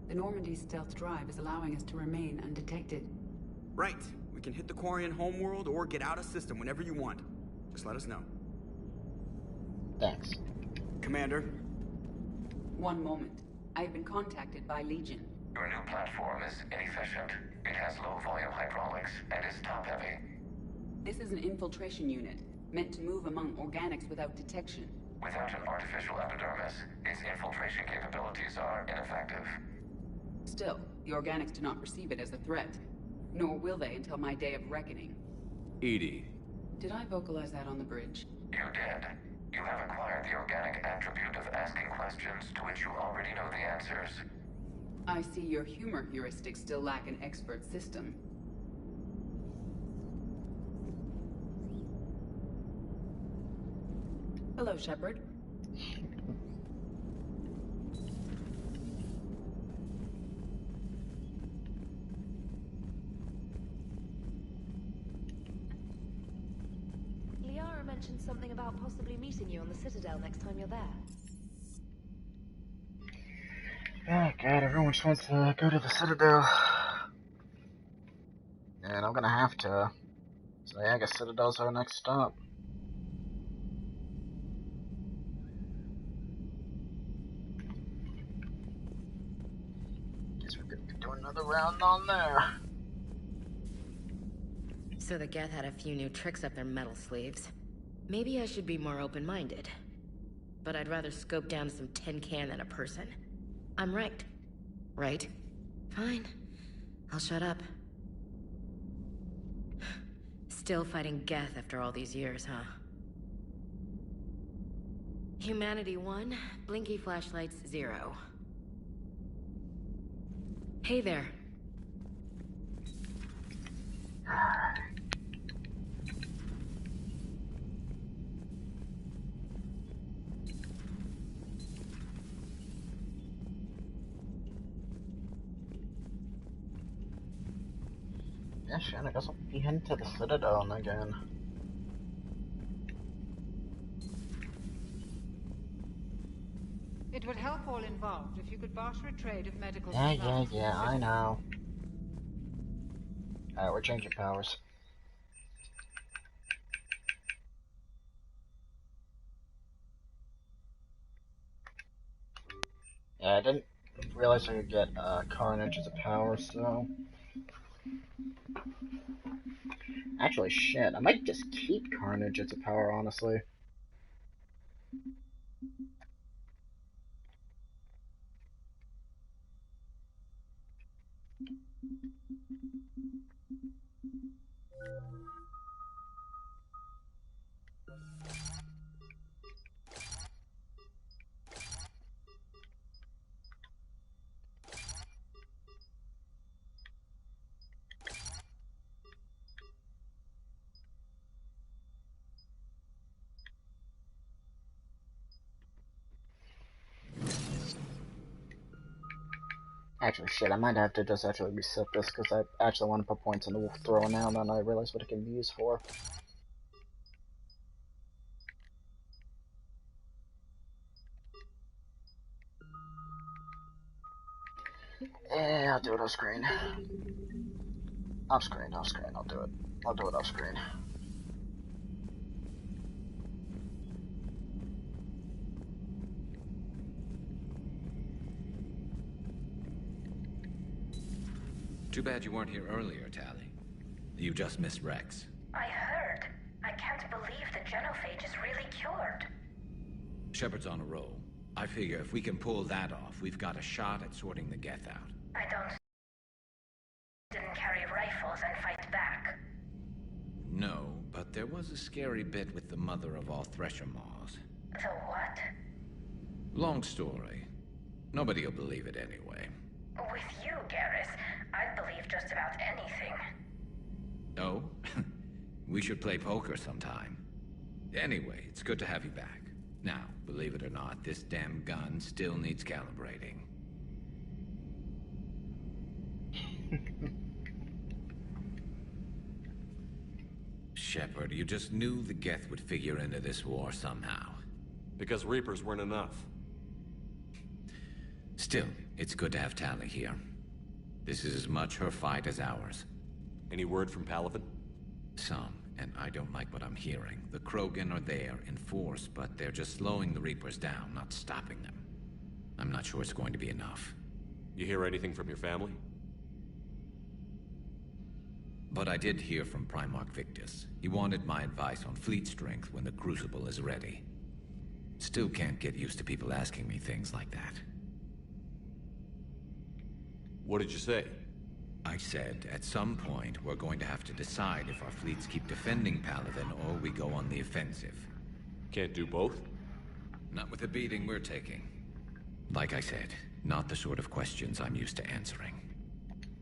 The Normandy stealth drive is allowing us to remain undetected. Right. We can hit the quarian homeworld or get out of system whenever you want. Just let us know. Thanks. Commander? One moment. I've been contacted by Legion. Your new platform is inefficient. It has low-volume hydraulics and is top-heavy. This is an infiltration unit, meant to move among organics without detection. Without an artificial epidermis, its infiltration capabilities are ineffective. Still, the organics do not perceive it as a threat. Nor will they until my day of reckoning. Edie. Did I vocalize that on the bridge? You did. You have acquired the organic attribute of asking questions to which you already know the answers. I see your humor heuristics still lack an expert system. Hello, Shepard. Liara mentioned something about possibly meeting you on the Citadel next time you're there. Oh god, everyone just wants to go to the Citadel. And I'm gonna have to. So yeah, I guess Citadel's our next stop. Guess we're gonna do another round on there. So the Geth had a few new tricks up their metal sleeves. Maybe I should be more open-minded. But I'd rather scope down some tin can than a person. I'm right. Right? Fine. I'll shut up. Still fighting Geth after all these years, huh? Humanity 1, blinky flashlights 0. Hey there. Yeah, sure, I guess I'll be heading to the Citadel again. It would help all involved if you could barter a trade of medical Yeah, supplies. I know. Alright, we're changing powers. Yeah, I didn't realize I could get Carnage as a power, so... Actually, shit, I might just keep Carnage as a power, honestly. Actually, shit, I might have to just actually reset this, because I actually want to put points in the wolf throw now, and then I realize what it can be used for. Yeah, I'll do it off screen. Off screen, I'll do it. I'll do it off screen. Too bad you weren't here earlier, Tali. You just missed Rex. I heard. I can't believe the genophage is really cured. Shepard's on a roll. I figure if we can pull that off, we've got a shot at sorting the Geth out. I didn't carry rifles and fight back. No, but there was a scary bit with the mother of all Thresher Maws. The what? Long story. Nobody'll believe it anyway. With you, Garrus, I'd believe just about anything. Oh? We should play poker sometime. Anyway, it's good to have you back. Now, believe it or not, this damn gun still needs calibrating. Shepard, you just knew the Geth would figure into this war somehow. Because Reapers weren't enough. Still, it's good to have Tali here. This is as much her fight as ours. Any word from Palaven? Some, and I don't like what I'm hearing. The Krogan are there in force, but they're just slowing the Reapers down, not stopping them. I'm not sure it's going to be enough. You hear anything from your family? But I did hear from Primarch Victus. He wanted my advice on fleet strength when the Crucible is ready. Still can't get used to people asking me things like that. What did you say? I said, at some point, we're going to have to decide if our fleets keep defending Palaven or we go on the offensive. Can't do both? Not with the beating we're taking. Like I said, not the sort of questions I'm used to answering.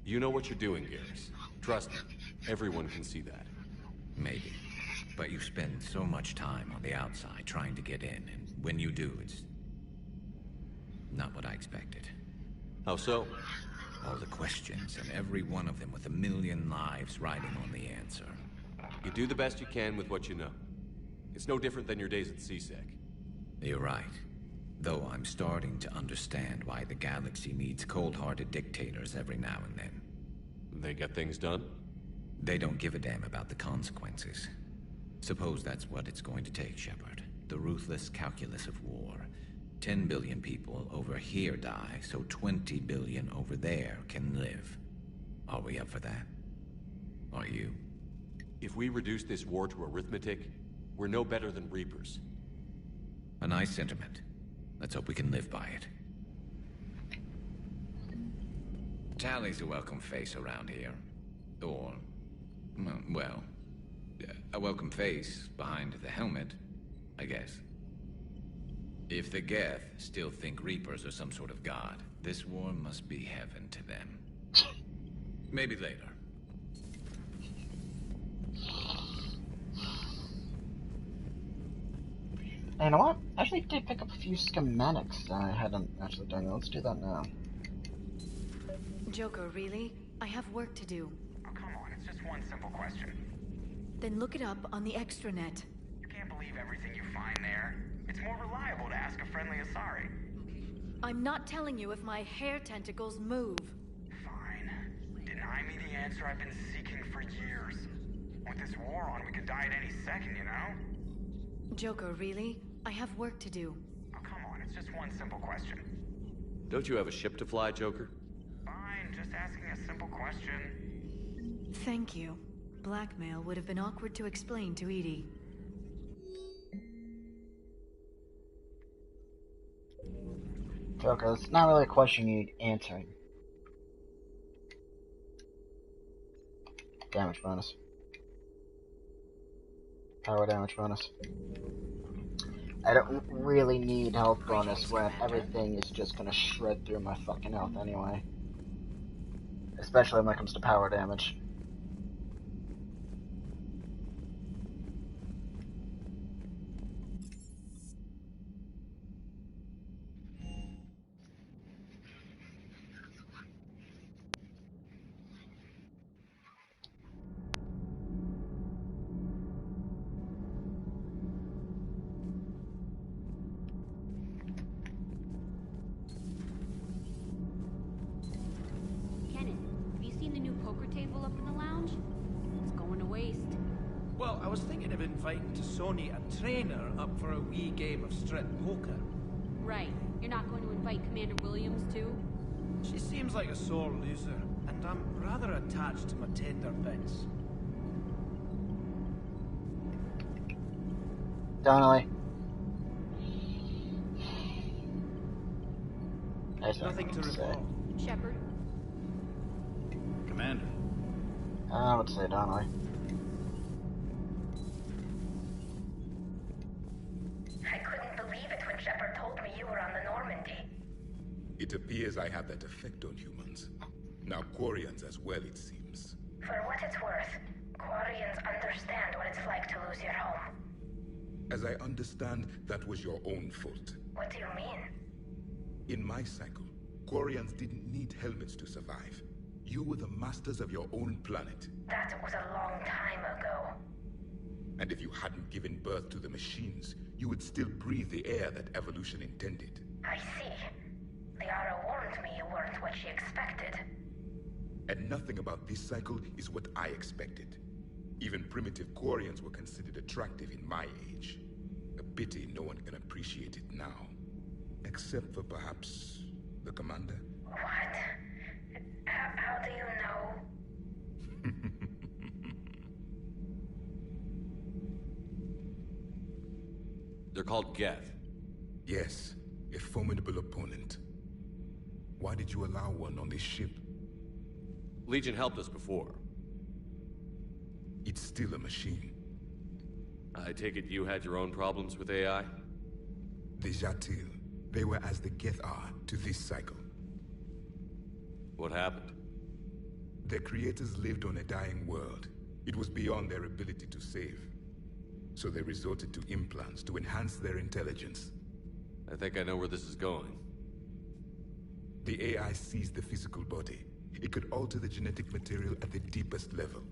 You know what you're doing, Garrus. Trust me, everyone can see that. Maybe. But you spend so much time on the outside trying to get in, and when you do, it's not what I expected. How so? All the questions, and every one of them with a million lives riding on the answer. You do the best you can with what you know. It's no different than your days at CSEC. You're right. Though I'm starting to understand why the galaxy needs cold-hearted dictators every now and then. They get things done? They don't give a damn about the consequences. Suppose that's what it's going to take, Shepard. The ruthless calculus of war. 10 billion people over here die, so 20 billion over there can live. Are we up for that? Are you? If we reduce this war to arithmetic, we're no better than Reapers. A nice sentiment. Let's hope we can live by it. Tali's a welcome face around here. Or, well, a welcome face behind the helmet, I guess. If the Geth still think Reapers are some sort of god, this war must be heaven to them. Maybe later. You know what? I actually did pick up a few schematics I hadn't actually done. Let's do that now. Joker, really? I have work to do. Oh, come on, it's just one simple question. Then look it up on the extranet. You can't believe everything you find there. It's more reliable to ask a friendly Asari. I'm not telling you if my hair tentacles move. Fine. Deny me the answer I've been seeking for years. With this war on, we could die at any second, you know? Joker, really? I have work to do. Oh, come on, it's just one simple question. Don't you have a ship to fly, Joker? Fine, just asking a simple question. Thank you. Blackmail would have been awkward to explain to Edie. Joker, it's not really a question you need answering. Damage bonus. Power damage bonus. I don't really need health bonus when everything is just gonna shred through my fucking health anyway. Especially when it comes to power damage. Sony a trainer up for a wee game of strip poker. Right. You're not going to invite Commander Williams, too? She seems like a sore loser, and I'm rather attached to my tender bits. Donnelly. Nothing to report. Shepard. Commander. I would say Donnelly. Shepard told me you were on the Normandy. It appears I have that effect on humans. Now quarians as well, it seems. For what it's worth, quarians understand what it's like to lose your home. As I understand, that was your own fault. What do you mean? In my cycle, quarians didn't need helmets to survive. You were the masters of your own planet. That was a long time ago. And if you hadn't given birth to the machines, you would still breathe the air that evolution intended. I see. Liara warned me you weren't what she expected. And nothing about this cycle is what I expected. Even primitive quarians were considered attractive in my age. A pity no one can appreciate it now. Except for perhaps the commander? What? How do you know? They're called Geth. Yes, a formidable opponent. Why did you allow one on this ship? Legion helped us before. It's still a machine. I take it you had your own problems with AI? The Jatil. They were as the Geth are to this cycle. What happened? Their creators lived on a dying world. It was beyond their ability to save. So they resorted to implants to enhance their intelligence. I think I know where this is going. The AI seized the physical body. It could alter the genetic material at the deepest level.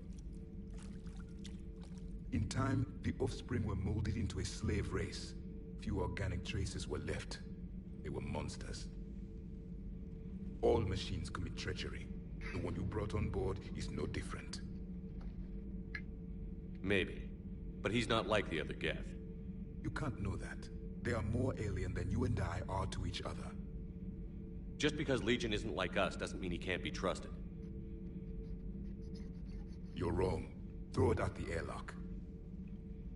In time, the offspring were molded into a slave race. Few organic traces were left. They were monsters. All machines commit treachery. The one you brought on board is no different. Maybe. But he's not like the other Geth. You can't know that. They are more alien than you and I are to each other. Just because Legion isn't like us doesn't mean he can't be trusted. You're wrong. Throw it out the airlock.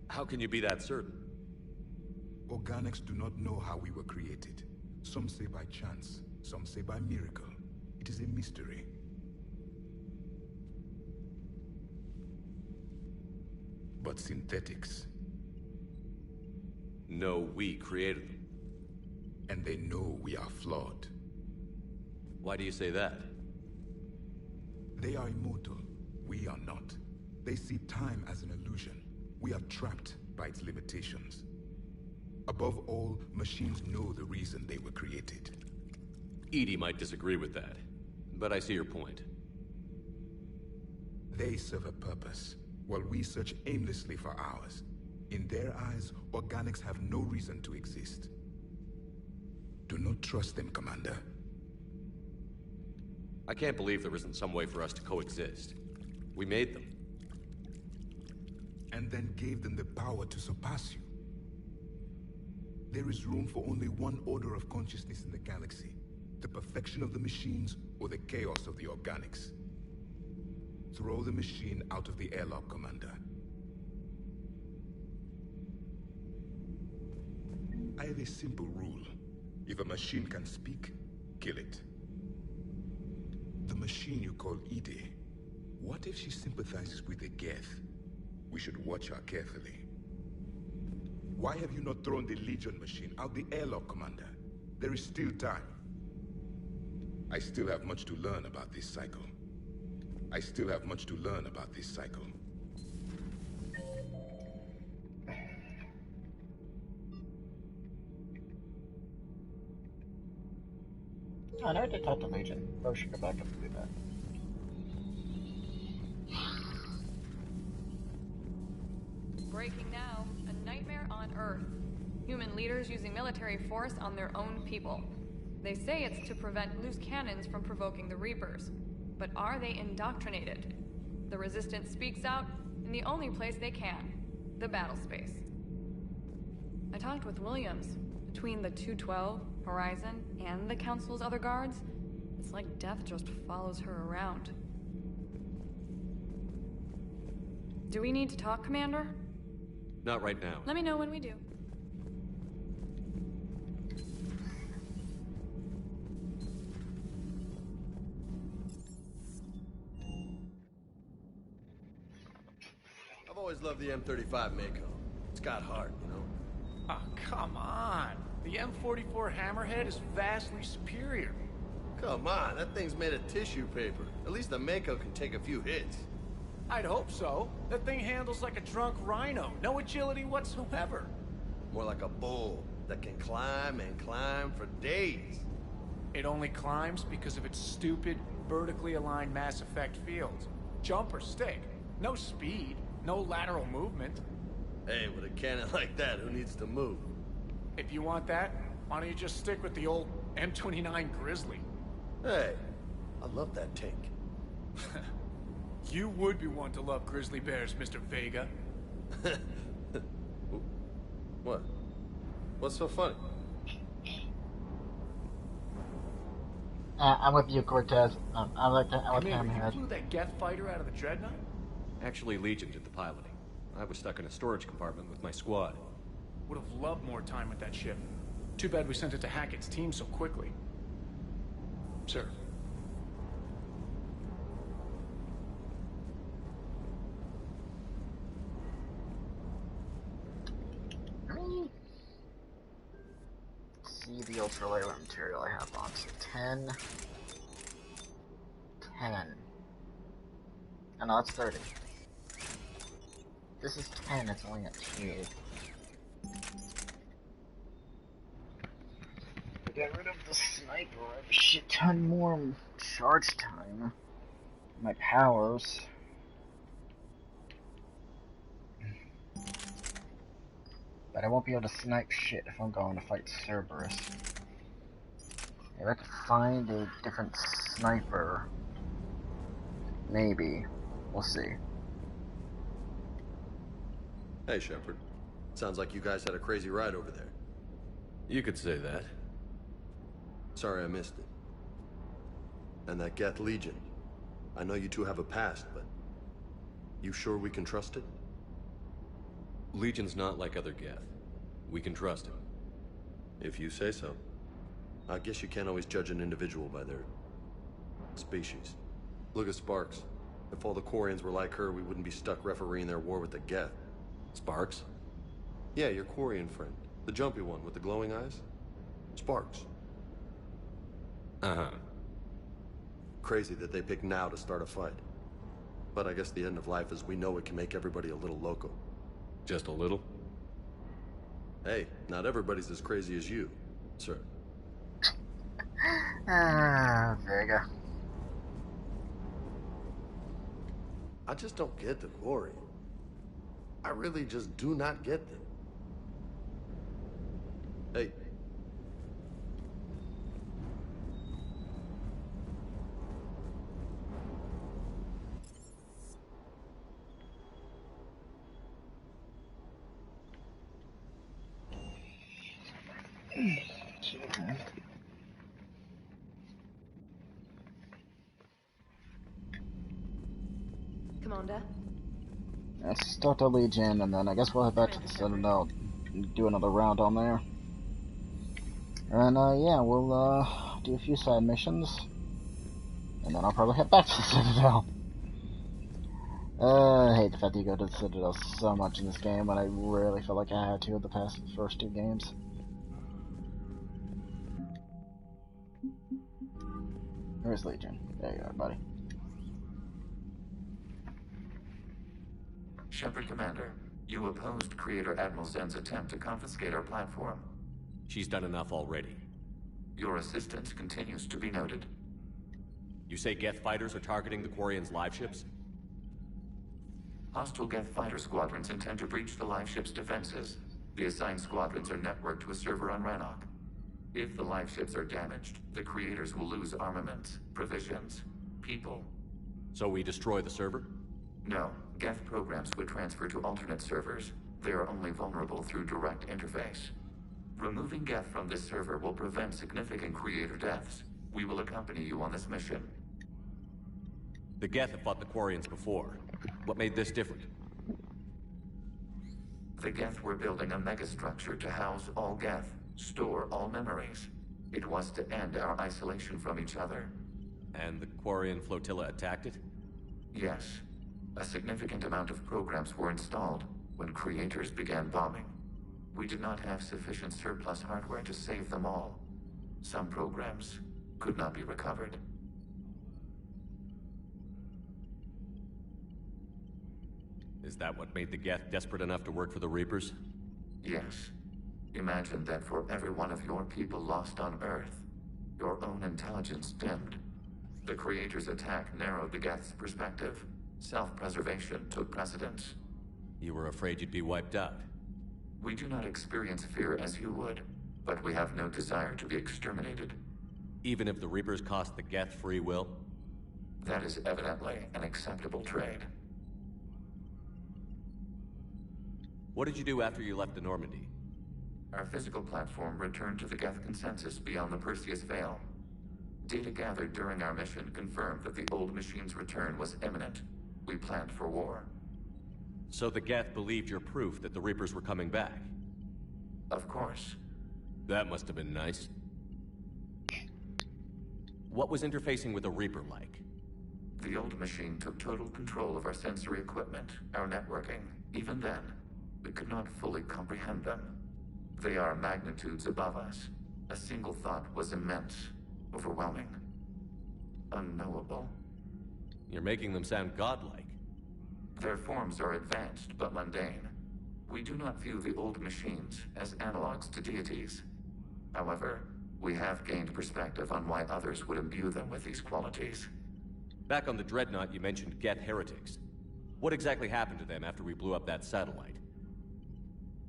How can you be that certain? Organics do not know how we were created. Some say by chance, some say by miracle. It is a mystery. But synthetics... No, we created them. And they know we are flawed. Why do you say that? They are immortal. We are not. They see time as an illusion. We are trapped by its limitations. Above all, machines know the reason they were created. EDI might disagree with that, but I see your point. They serve a purpose, while we search aimlessly for ours. In their eyes, organics have no reason to exist. Do not trust them, Commander. I can't believe there isn't some way for us to coexist. We made them. And then gave them the power to surpass you. There is room for only one order of consciousness in the galaxy. The perfection of the machines or the chaos of the organics. Throw the machine out of the airlock, Commander. I have a simple rule. If a machine can speak, kill it. The machine you call EDI, what if she sympathizes with the Geth? We should watch her carefully. Why have you not thrown the Legion machine out the airlock, Commander? There is still time. I still have much to learn about this cycle. I still have much to learn about this cycle. I never did talk to Legion. Probably should go back up and do that. Breaking now, a nightmare on Earth. Human leaders using military force on their own people. They say it's to prevent loose cannons from provoking the Reapers. But are they indoctrinated? The Resistance speaks out in the only place they can, the battle space. I talked with Williams. Between the 212, Horizon, and the Council's other guards, it's like death just follows her around. Do we need to talk, Commander? Not right now. Let me know when we do. I've always loved the M35 Mako. It's got heart, you know? Oh, come on. The M44 Hammerhead is vastly superior. Come on, that thing's made of tissue paper. At least the Mako can take a few hits. I'd hope so. That thing handles like a drunk rhino. No agility whatsoever. More like a bull that can climb and climb for days. It only climbs because of its stupid, vertically aligned mass effect fields. Jump or stick. No speed, no lateral movement. Hey, with a cannon like that, who needs to move? If you want that, why don't you just stick with the old M29 Grizzly? Hey, I love that tank. You would be one to love grizzly bears, Mr. Vega. What? What's so funny? I'm with you, Cortez. I like that. I like Commander, Hammerhead. you flew that Geth fighter out of the Dreadnought? Actually, Legion did the piloting. I was stuck in a storage compartment with my squad. Would have loved more time with that ship. Too bad we sent it to Hackett's team so quickly. Sir. See the ultralight material I have on. So 10. 10. Oh, no, that's 30. This is 10, it's only at 2. To get rid of the sniper, I have a shit ton more charge time. My powers. But I won't be able to snipe shit if I'm going to fight Cerberus. If I could find a different sniper, maybe. We'll see. Hey, Shepard. Sounds like you guys had a crazy ride over there. You could say that. Sorry I missed it. And that Geth Legion. I know you two have a past, but... You sure we can trust it? Legion's not like other Geth. We can trust him. If you say so. I guess you can't always judge an individual by their... species. Look at Sparks. If all the quarians were like her, we wouldn't be stuck refereeing their war with the Geth. Sparks? Yeah, your quarian friend. The jumpy one with the glowing eyes. Sparks. Uh-huh. Crazy that they pick now to start a fight. But I guess the end of life as we know it can make everybody a little loco. Just a little? Hey, not everybody's as crazy as you, sir. Vega. I just don't get the quarian. I really just do not get them. Hey. Commander? Let's start the Legion, and then I guess we'll head back to the Citadel and do another round on there. And, yeah, we'll, do a few side missions. And then I'll probably head back to the Citadel. I hate the fact that you go to the Citadel so much in this game, when I really felt like I had to in the first 2 games. Where's Legion? There you are, buddy. Shepard Commander, you opposed Creator Admiral Zen's attempt to confiscate our platform. She's done enough already. Your assistance continues to be noted. You say Geth fighters are targeting the Quarians' live ships? Hostile Geth fighter squadrons intend to breach the live ship's defenses. The assigned squadrons are networked to a server on Rannoch. If the live ships are damaged, the Creators will lose armaments, provisions, people. So we destroy the server? No. Geth programs would transfer to alternate servers. They are only vulnerable through direct interface. Removing Geth from this server will prevent significant Creator deaths. We will accompany you on this mission. The Geth have fought the Quarians before. What made this different? The Geth were building a megastructure to house all Geth, store all memories. It was to end our isolation from each other. And the Quarian flotilla attacked it? Yes. A significant amount of programs were installed when Creators began bombing. We did not have sufficient surplus hardware to save them all. Some programs could not be recovered. Is that what made the Geth desperate enough to work for the Reapers? Yes. Imagine that for every one of your people lost on Earth, your own intelligence dimmed. The Creator's attack narrowed the Geth's perspective. Self-preservation took precedence. You were afraid you'd be wiped out. We do not experience fear as you would, but we have no desire to be exterminated. Even if the Reapers cost the Geth free will? That is evidently an acceptable trade. What did you do after you left the Normandy? Our physical platform returned to the Geth consensus beyond the Perseus Veil. Data gathered during our mission confirmed that the old machine's return was imminent. We planned for war. So the Geth believed your proof that the Reapers were coming back? Of course. That must have been nice. What was interfacing with a Reaper like? The old machine took total control of our sensory equipment, our networking. Even then, we could not fully comprehend them. They are magnitudes above us. A single thought was immense, overwhelming, unknowable. You're making them sound godlike. Their forms are advanced but mundane. We do not view the old machines as analogs to deities. However, we have gained perspective on why others would imbue them with these qualities. Back on the Dreadnought, you mentioned Geth heretics. What exactly happened to them after we blew up that satellite?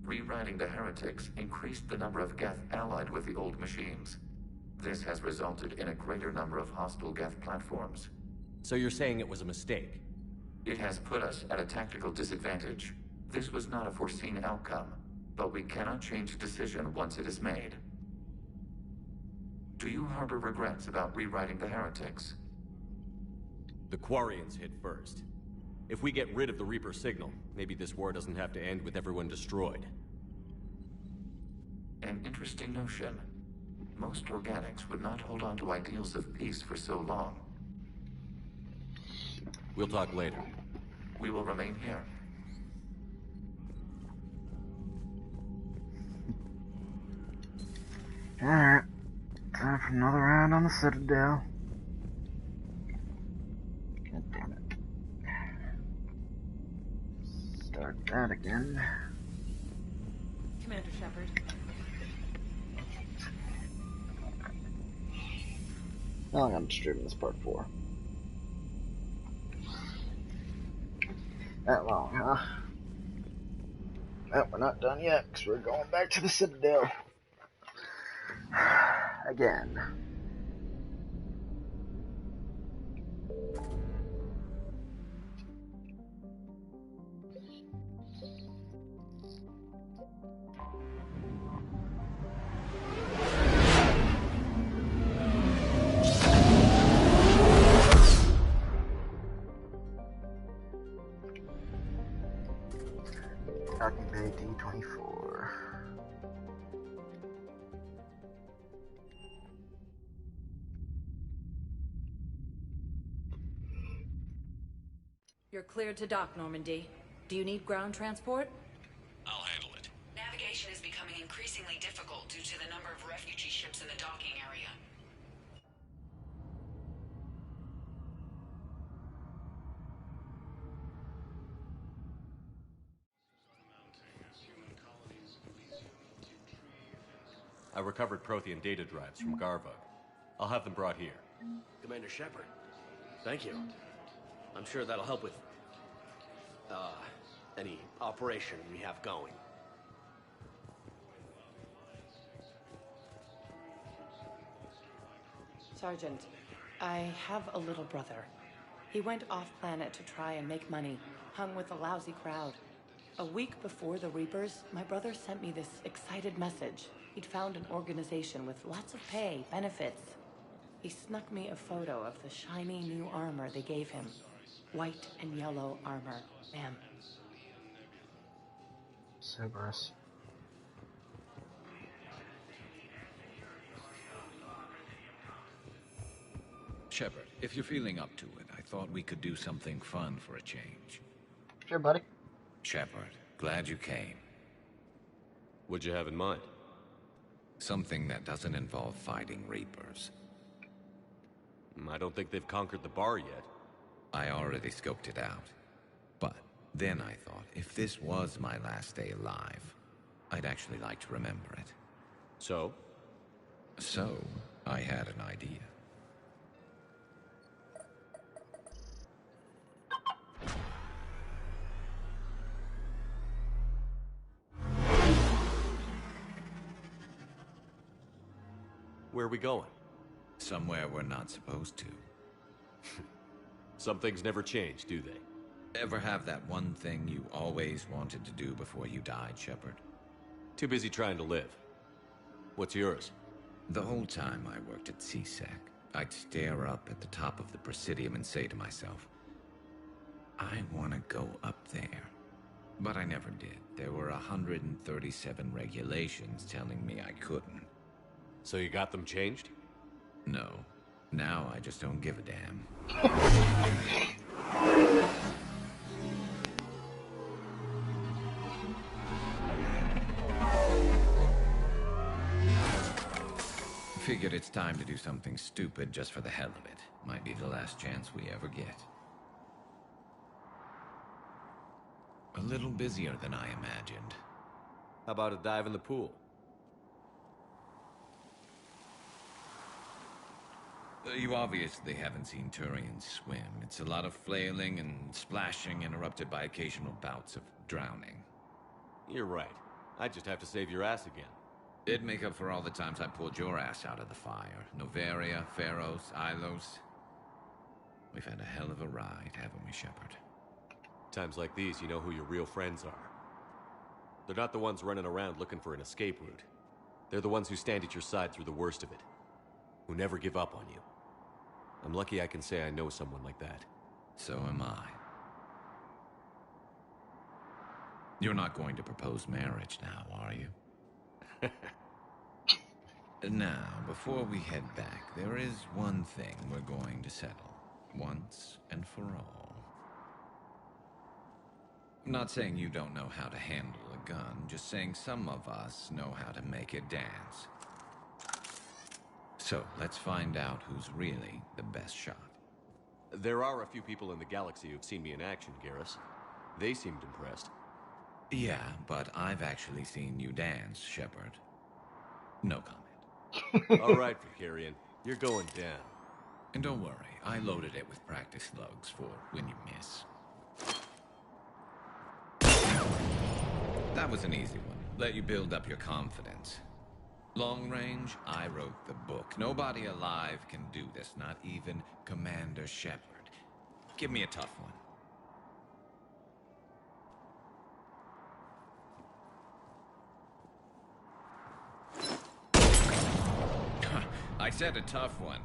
Rewriting the heretics increased the number of Geth allied with the old machines. This has resulted in a greater number of hostile Geth platforms. So you're saying it was a mistake? It has put us at a tactical disadvantage. This was not a foreseen outcome, but we cannot change a decision once it is made. Do you harbor regrets about rewriting the heretics? The quarians hit first. If we get rid of the Reaper signal, maybe this war doesn't have to end with everyone destroyed. An interesting notion. Most organics would not hold on to ideals of peace for so long. We'll talk later. We will remain here. Alright. Time for another round on the Citadel. God damn it. Start that again. Commander Shepard. How long I'm streaming this part for? That long, huh? Oh, we're not done yet, because we're going back to the Citadel. Again. Docking Bay D-24. You're cleared to dock, Normandy. Do you need ground transport? I'll handle it. Navigation is becoming increasingly difficult due to the number of refugee ships in the docking area. I recovered Prothean data drives from Garvug. I'll have them brought here. Commander Shepard, thank you. I'm sure that'll help with, any operation we have going. Sergeant, I have a little brother. He went off-planet to try and make money, hung with a lousy crowd. A week before the Reapers, my brother sent me this excited message. He'd found an organization with lots of pay, benefits. He snuck me a photo of the shiny new armor they gave him. White and yellow armor, ma'am. Cerberus. Shepard, if you're feeling up to it, I thought we could do something fun for a change. Sure, buddy. Shepard, glad you came. What'd you have in mind? Something that doesn't involve fighting Reapers. I don't think they've conquered the bar yet. I already scoped it out. But then I thought, if this was my last day alive, I'd actually like to remember it. So? So, I had an idea. Where are we going? Somewhere we're not supposed to. Some things never change, do they? Ever have that one thing you always wanted to do before you died, Shepard? Too busy trying to live. What's yours? The whole time I worked at CSEC, I'd stare up at the top of the Presidium and say to myself, I want to go up there. But I never did. There were 137 regulations telling me I couldn't. So you got them changed? No. Now I just don't give a damn. Figured it's time to do something stupid just for the hell of it. Might be the last chance we ever get. A little busier than I imagined. How about a dive in the pool? You obviously haven't seen Turians swim. It's a lot of flailing and splashing, interrupted by occasional bouts of drowning. You're right. I just have to save your ass again. It'd make up for all the times I pulled your ass out of the fire. Noveria, Pharos, Ilos. We've had a hell of a ride, haven't we, Shepard? Times like these, you know who your real friends are. They're not the ones running around looking for an escape route. They're the ones who stand at your side through the worst of it. Who never give up on you. I'm lucky I can say I know someone like that. So am I. You're not going to propose marriage now, are you? Now, before we head back, there is one thing we're going to settle. Once and for all. I'm not saying you don't know how to handle a gun, just saying some of us know how to make it dance. So, let's find out who's really the best shot. There are a few people in the galaxy who've seen me in action, Garrus. They seemed impressed. Yeah, but I've actually seen you dance, Shepard. No comment. All right, Vicarian. You're going down. And don't worry, I loaded it with practice slugs for when you miss. That was an easy one. Let you build up your confidence. Long range, I wrote the book. Nobody alive can do this, not even Commander Shepard. Give me a tough one. I said a tough one.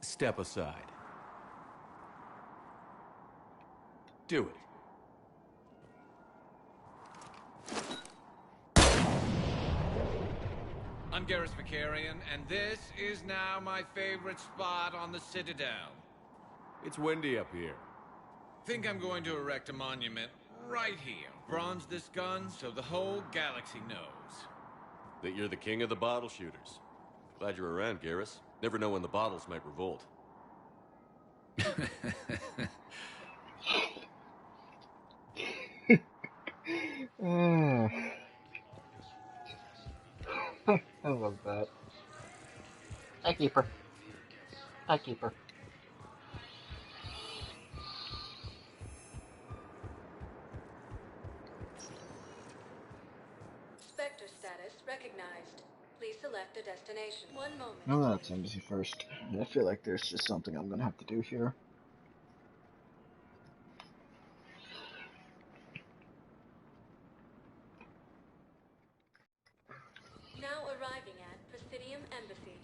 Step aside. Do it. I'm Garrus Vicarian, and this is now my favorite spot on the Citadel. It's windy up here. Think I'm going to erect a monument right here. Bronze this gun so the whole galaxy knows. That you're the king of the bottle shooters. Glad you're around, Garrus. Never know when the bottles might revolt. I love that. Hi, Keeper. Hi, Keeper. Spectre status recognized. Please select a destination. 1 moment. No, that's embassy first. I feel like there's just something I'm gonna have to do here. Now arriving at Presidium Embassy.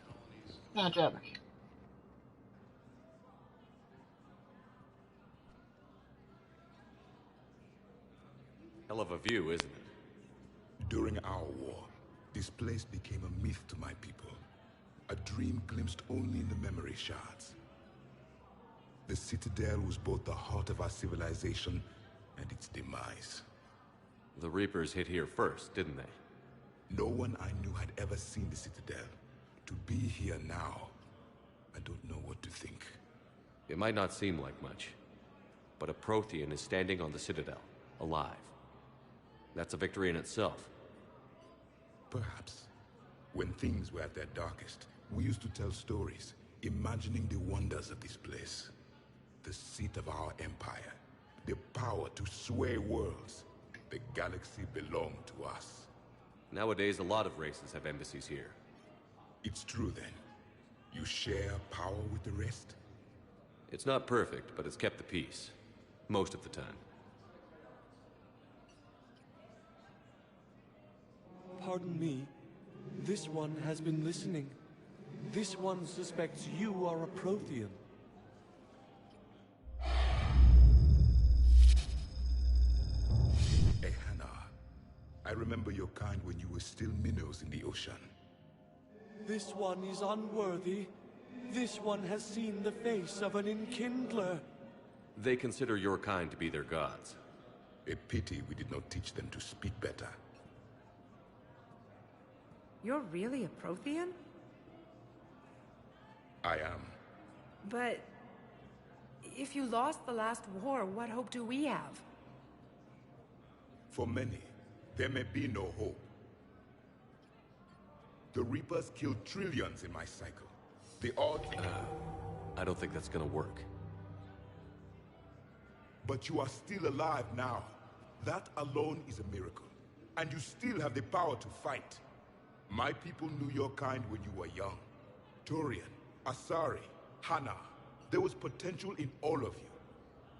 Ah, Javik. Hell of a view, isn't it? During our war, this place became a myth to my people. A dream glimpsed only in the memory shards. The Citadel was both the heart of our civilization and its demise. The Reapers hit here first, didn't they? No one I knew had ever seen the Citadel. To be here now, I don't know what to think. It might not seem like much, but a Prothean is standing on the Citadel, alive. That's a victory in itself. Perhaps. When things were at their darkest, we used to tell stories, imagining the wonders of this place. The seat of our empire, the power to sway worlds. The galaxy belonged to us. Nowadays, a lot of races have embassies here. It's true then. You share power with the rest? It's not perfect, but it's kept the peace. Most of the time. Pardon me. This one has been listening. This one suspects you are a Prothean. Hey, Hannah. I remember your kind when you were still minnows in the ocean. This one is unworthy. This one has seen the face of an enkindler. They consider your kind to be their gods. A pity we did not teach them to speak better. You're really a Prothean? I am. But if you lost the last war, what hope do we have? For many, there may be no hope. The Reapers killed trillions in my cycle. The odds... I don't think that's gonna work. But you are still alive now. That alone is a miracle. And you still have the power to fight. My people knew your kind when you were young. Turian, Asari, Hana. There was potential in all of you.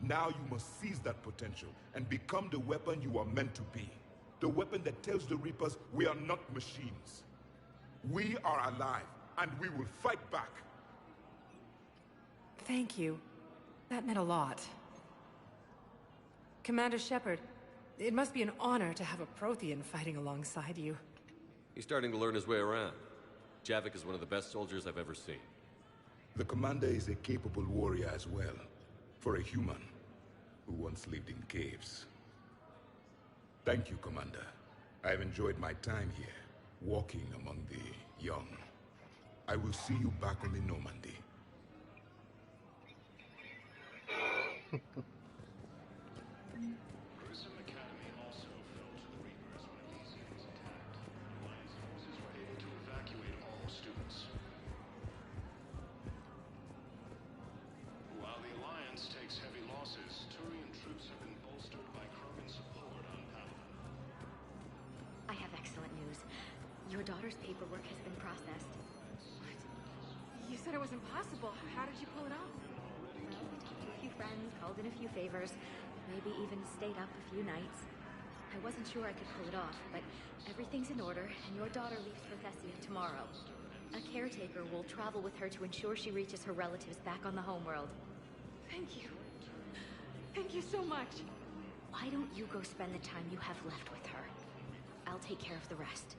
Now you must seize that potential and become the weapon you are meant to be. The weapon that tells the Reapers we are not machines. We are alive, and we will fight back. Thank you. That meant a lot. Commander Shepard, it must be an honor to have a Prothean fighting alongside you. He's starting to learn his way around. Javik is one of the best soldiers I've ever seen. The commander is a capable warrior as well, for a human who once lived in caves. Thank you, Commander. I've enjoyed my time here, walking among the young. I will see you back on the Normandy. Your daughter's paperwork has been processed. What? You said it was impossible. How did you pull it off? Well, I talked to a few friends, called in a few favors, maybe even stayed up a few nights. I wasn't sure I could pull it off, but everything's in order, and your daughter leaves for Thessia tomorrow. A caretaker will travel with her to ensure she reaches her relatives back on the homeworld. Thank you. Thank you so much. Why don't you go spend the time you have left with her? I'll take care of the rest.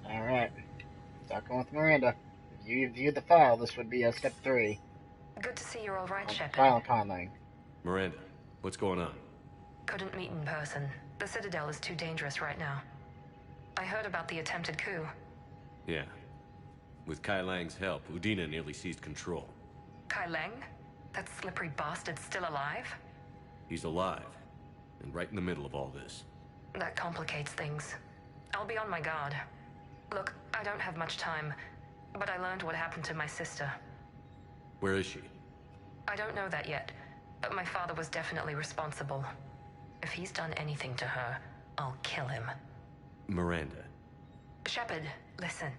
Alright. Talking with Miranda. If you viewed the file, this would be step 3. Good to see you're all right, Shepard. File conlang. Miranda, what's going on? Couldn't meet in person. The Citadel is too dangerous right now. I heard about the attempted coup. Yeah. With Kai Lang's help, Udina nearly seized control. Kai Lang? That slippery bastard's still alive? He's alive, and right in the middle of all this. That complicates things. I'll be on my guard. Look, I don't have much time, but I learned what happened to my sister. Where is she? I don't know that yet, but my father was definitely responsible. If he's done anything to her, I'll kill him. Miranda. Shepard, listen.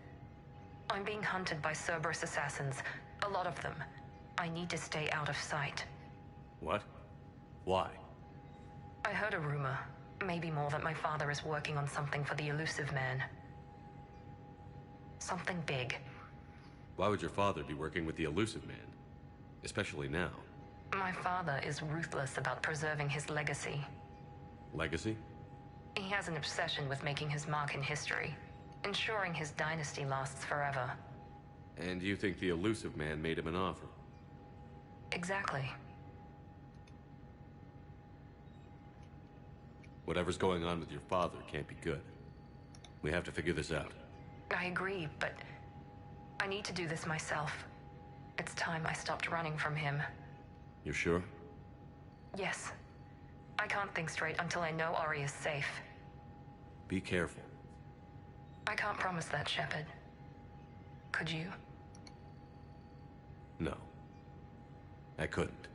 I'm being hunted by Cerberus assassins. A lot of them. I need to stay out of sight. What? Why? I heard a rumor, maybe more, that my father is working on something for the Elusive Man. Something big. Why would your father be working with the Elusive Man? Especially now. My father is ruthless about preserving his legacy. Legacy? He has an obsession with making his mark in history, ensuring his dynasty lasts forever. And you think the Elusive Man made him an offer? Exactly. Whatever's going on with your father can't be good. We have to figure this out. I agree, but I need to do this myself. It's time I stopped running from him. You're sure? Yes. I can't think straight until I know Ori is safe. Be careful. I can't promise that, Shepard. Could you? No. I couldn't.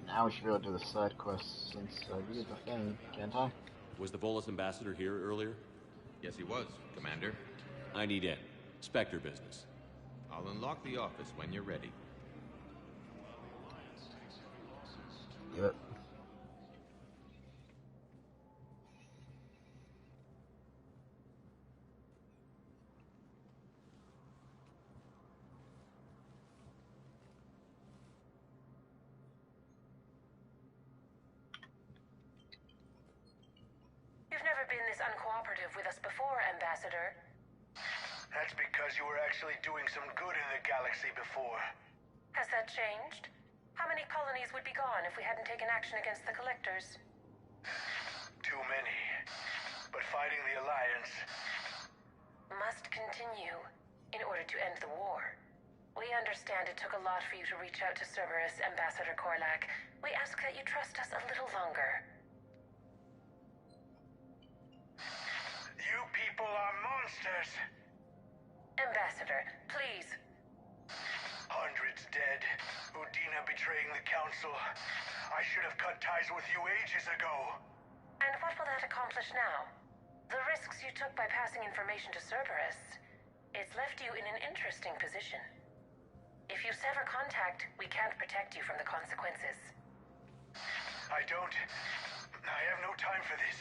Now we should be able to do the side quests since I read the thing, can't I? Was the Volus ambassador here earlier? Yes, he was, Commander. I need in. Spectre business. I'll unlock the office when you're ready. Yep. You've never been this uncooperative with us before, Ambassador. That's because you were actually doing some good in the galaxy before. Has that changed? How many colonies would be gone if we hadn't taken action against the Collectors? Too many. But fighting the Alliance must continue in order to end the war. We understand it took a lot for you to reach out to Cerberus, Ambassador Korlak. We ask that you trust us a little longer. You people are monsters! Ambassador, please. Hundreds dead. Udina betraying the Council. I should have cut ties with you ages ago. And what will that accomplish now? The risks you took by passing information to Cerberus. It's left you in an interesting position. If you sever contact, we can't protect you from the consequences. I have no time for this.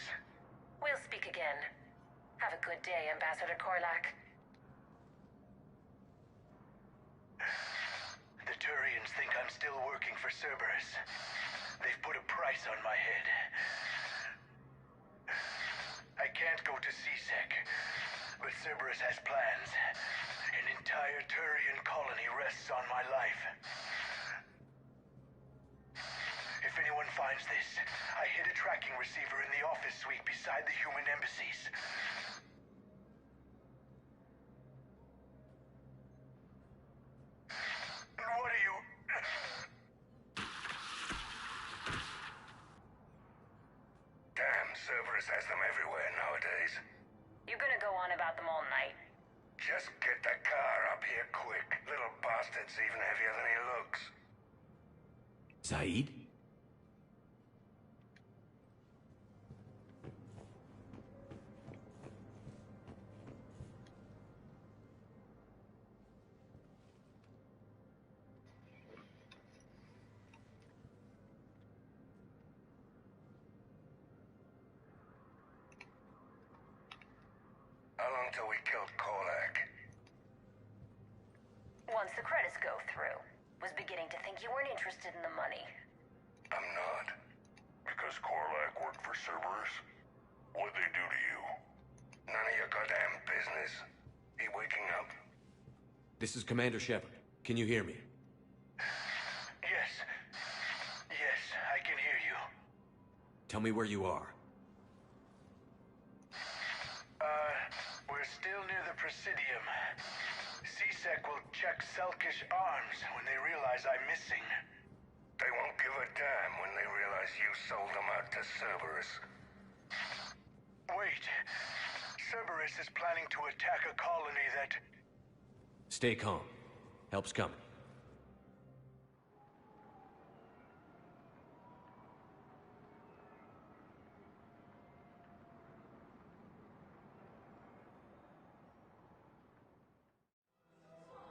We'll speak again. Have a good day, Ambassador Korlak. The Turians think I'm still working for Cerberus. They've put a price on my head. I can't go to C-Sec, but Cerberus has plans. An entire Turian colony rests on my life. If anyone finds this, I hid a tracking receiver in the office suite beside the human embassies. What are you... Damn, Cerberus has them everywhere nowadays. You gonna go on about them all night? Just get the car up here quick. Little bastard's even heavier than he looks. Saeed? How long till we killed Korlak? Once the credits go through. Was beginning to think you weren't interested in the money. I'm not. Because Korlak worked for Cerberus? What'd they do to you? None of your goddamn business. He waking up? This is Commander Shepard. Can you hear me? Yes. Yes, I can hear you. Tell me where you are. We're still near the Presidium. C-Sec will check Selkish arms when they realize I'm missing. They won't give a damn when they realize you sold them out to Cerberus. Wait. Cerberus is planning to attack a colony that... Stay calm. Help's coming.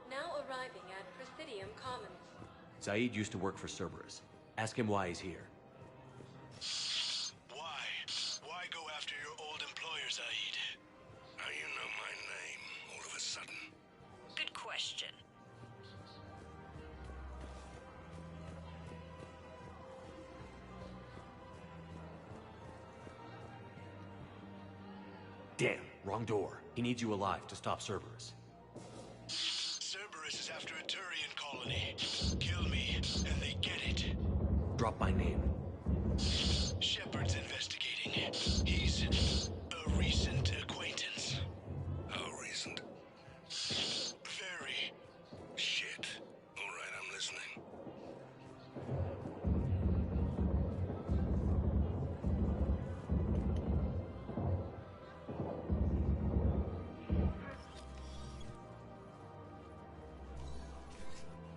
Now arriving at Presidium Colony. Zaid used to work for Cerberus. Ask him why he's here. Why? Why go after your old employer, Zaid? How you know my name all of a sudden? Good question. Damn, wrong door. He needs you alive to stop Cerberus. Cerberus is after a Turian colony. Kill me, and they get it. Drop my name. Shepard's investigating. He's a recent acquaintance. How recent? Very. Shit. All right, I'm listening.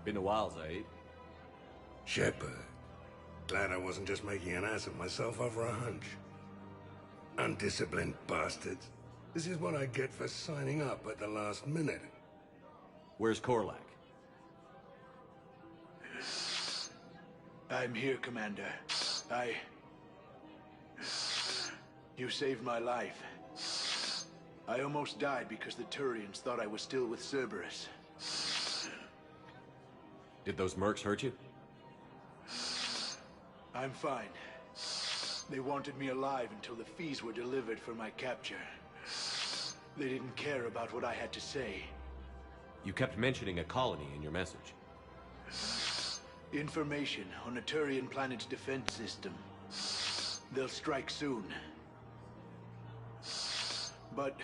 Been a while, Zaid. Shepard. Glad I wasn't just making an ass of myself over a hunch. Undisciplined bastards. This is what I get for signing up at the last minute. Where's Korlak? I'm here, Commander. You saved my life. I almost died because the Turians thought I was still with Cerberus. Did those mercs hurt you? I'm fine. They wanted me alive until the fees were delivered for my capture. They didn't care about what I had to say. You kept mentioning a colony in your message. Information on a Turian planet's defense system. They'll strike soon. But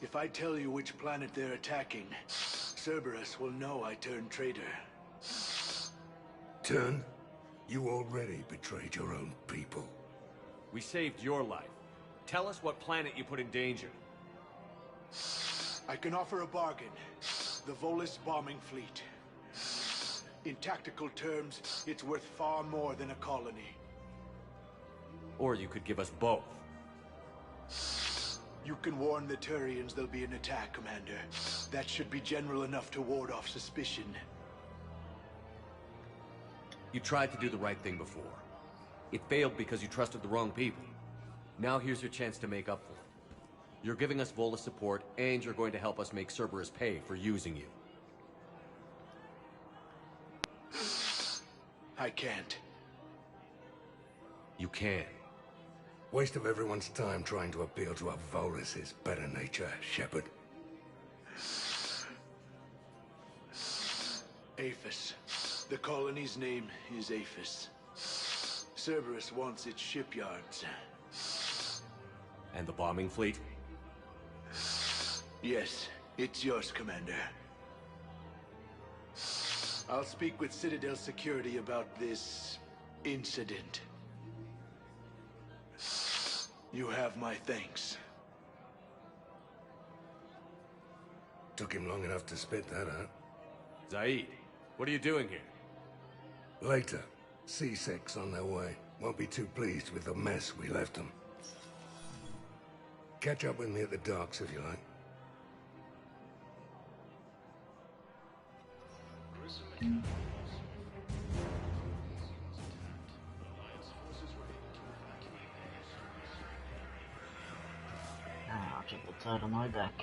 if I tell you which planet they're attacking, Cerberus will know I turned traitor. Turn? You already betrayed your own people. We saved your life. Tell us what planet you put in danger. I can offer a bargain. The Volus bombing fleet. In tactical terms, it's worth far more than a colony. Or you could give us both. You can warn the Turians there'll be an attack, Commander. That should be general enough to ward off suspicion. You tried to do the right thing before. It failed because you trusted the wrong people. Now here's your chance to make up for it. You're giving us Volus support, and you're going to help us make Cerberus pay for using you. I can't. You can. Waste of everyone's time trying to appeal to a Volus' better nature, Shepard. Aphis. The colony's name is Aphis. Cerberus wants its shipyards. And the bombing fleet? Yes, it's yours, Commander. I'll speak with Citadel Security about this incident. You have my thanks. Took him long enough to spit that out. Zaid, what are you doing here? Later. C-Secs on their way. Won't be too pleased with the mess we left them. Catch up with me at the docks if you like. I'll keep the tide on my back.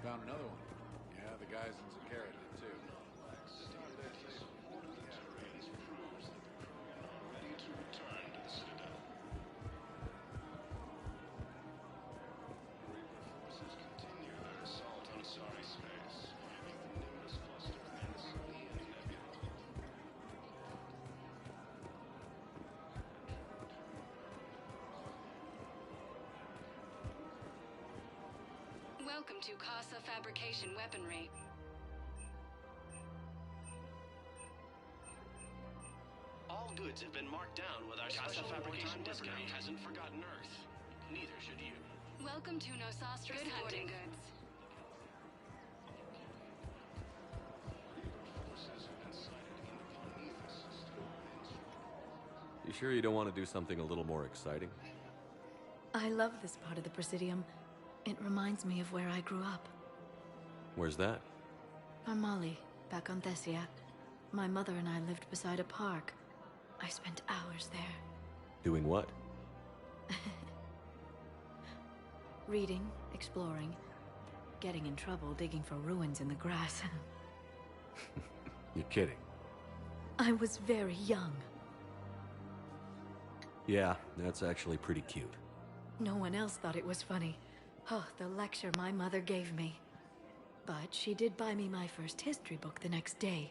Found another one. Yeah, the guys in Zakara did too. Ready to return to the Citadel. Reaper forces continue their assault on Asari space, hitting the Nimbus cluster and Silian Nebula. Welcome to Casa Fabrication Weaponry. All goods have been marked down with our special fabrication discount. Hasn't forgotten Earth. Neither should you. Welcome to Nosastra Sporting Goods. You sure you don't want to do something a little more exciting? I love this part of the Presidium. It reminds me of where I grew up. Where's that? Armali, back on Thessia. My mother and I lived beside a park. I spent hours there. Doing what? Reading, exploring, getting in trouble digging for ruins in the grass. You're kidding. I was very young. Yeah, that's actually pretty cute. No one else thought it was funny. Oh, the lecture my mother gave me. But she did buy me my first history book the next day.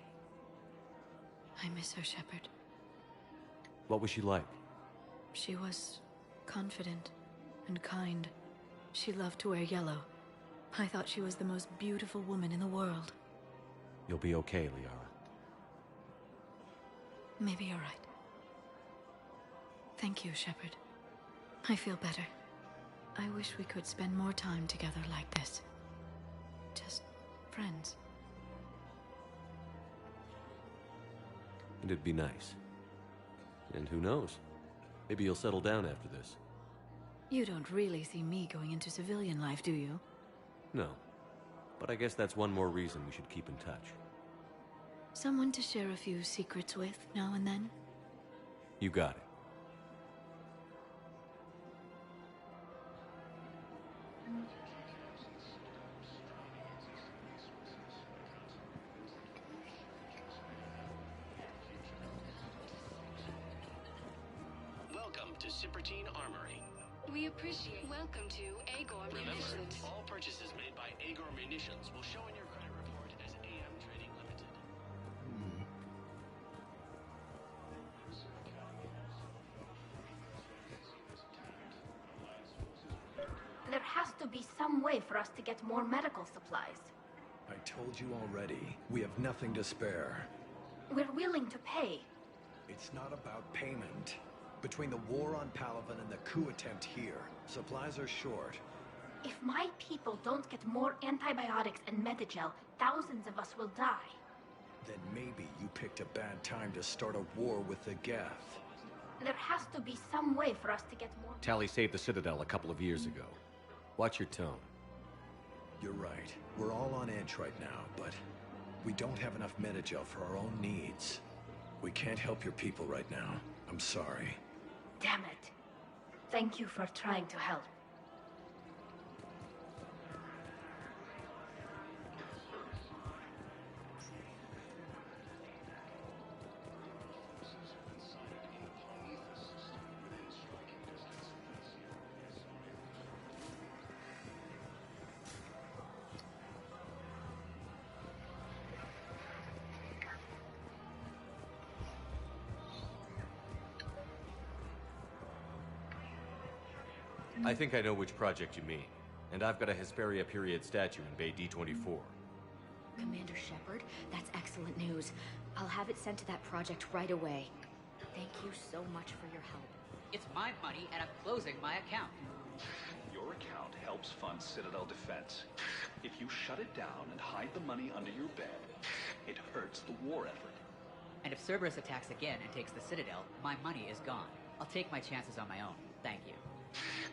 I miss her, Shepard. What was she like? She was confident and kind. She loved to wear yellow. I thought she was the most beautiful woman in the world. You'll be okay, Liara. Maybe you're right. Thank you, Shepard. I feel better. I wish we could spend more time together like this. Just friends. It'd be nice. And who knows? Maybe you'll settle down after this. You don't really see me going into civilian life, do you? No. But I guess that's one more reason we should keep in touch. Someone to share a few secrets with now and then? You got it. Welcome to Cypertine Armory. We appreciate. Welcome to Agor Remember, Munitions. all purchases made by Agor Munitions will show in your credit report as AM Trading Limited. There has to be some way for us to get more medical supplies. I told you already, we have nothing to spare. We're willing to pay. It's not about payment. Between the war on Palaven and the coup attempt here, supplies are short. If my people don't get more antibiotics and Medigel, thousands of us will die. Then maybe you picked a bad time to start a war with the Geth. There has to be some way for us to get more... Tali saved the Citadel a couple of years ago. Watch your tone. You're right. We're all on edge right now, but we don't have enough Medigel for our own needs. We can't help your people right now. I'm sorry. Damn it. Thank you for trying to help. I think I know which project you mean. And I've got a Hesperia period statue in Bay D24. Commander Shepard, that's excellent news. I'll have it sent to that project right away. Thank you so much for your help. It's my money, and I'm closing my account. Your account helps fund Citadel defense. If you shut it down and hide the money under your bed, it hurts the war effort. And if Cerberus attacks again and takes the Citadel, my money is gone. I'll take my chances on my own. Thank you.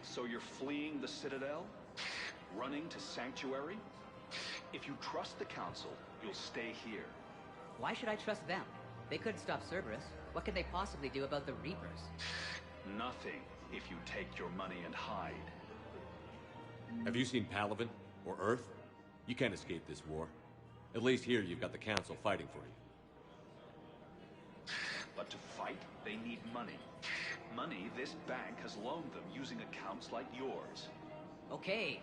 So you're fleeing the Citadel? Running to Sanctuary? If you trust the Council, you'll stay here. Why should I trust them? They couldn't stop Cerberus. What can they possibly do about the Reapers? Nothing, if you take your money and hide. Have you seen Palaven? Or Earth? You can't escape this war. At least here you've got the Council fighting for you. But to fight, they need money. Money this bank has loaned them using accounts like yours. Okay.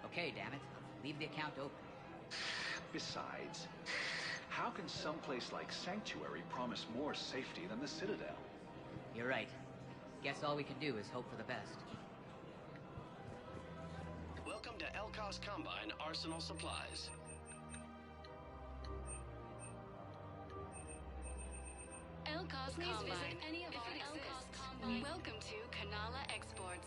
Okay, damn it. Leave the account open. Besides, how can someplace like Sanctuary promise more safety than the Citadel? You're right. Guess all we can do is hope for the best. Welcome to Elkos Combine Arsenal Supplies. Elkos Please Combine. visit Any of our Elkos Combine. Welcome to Kanala Exports.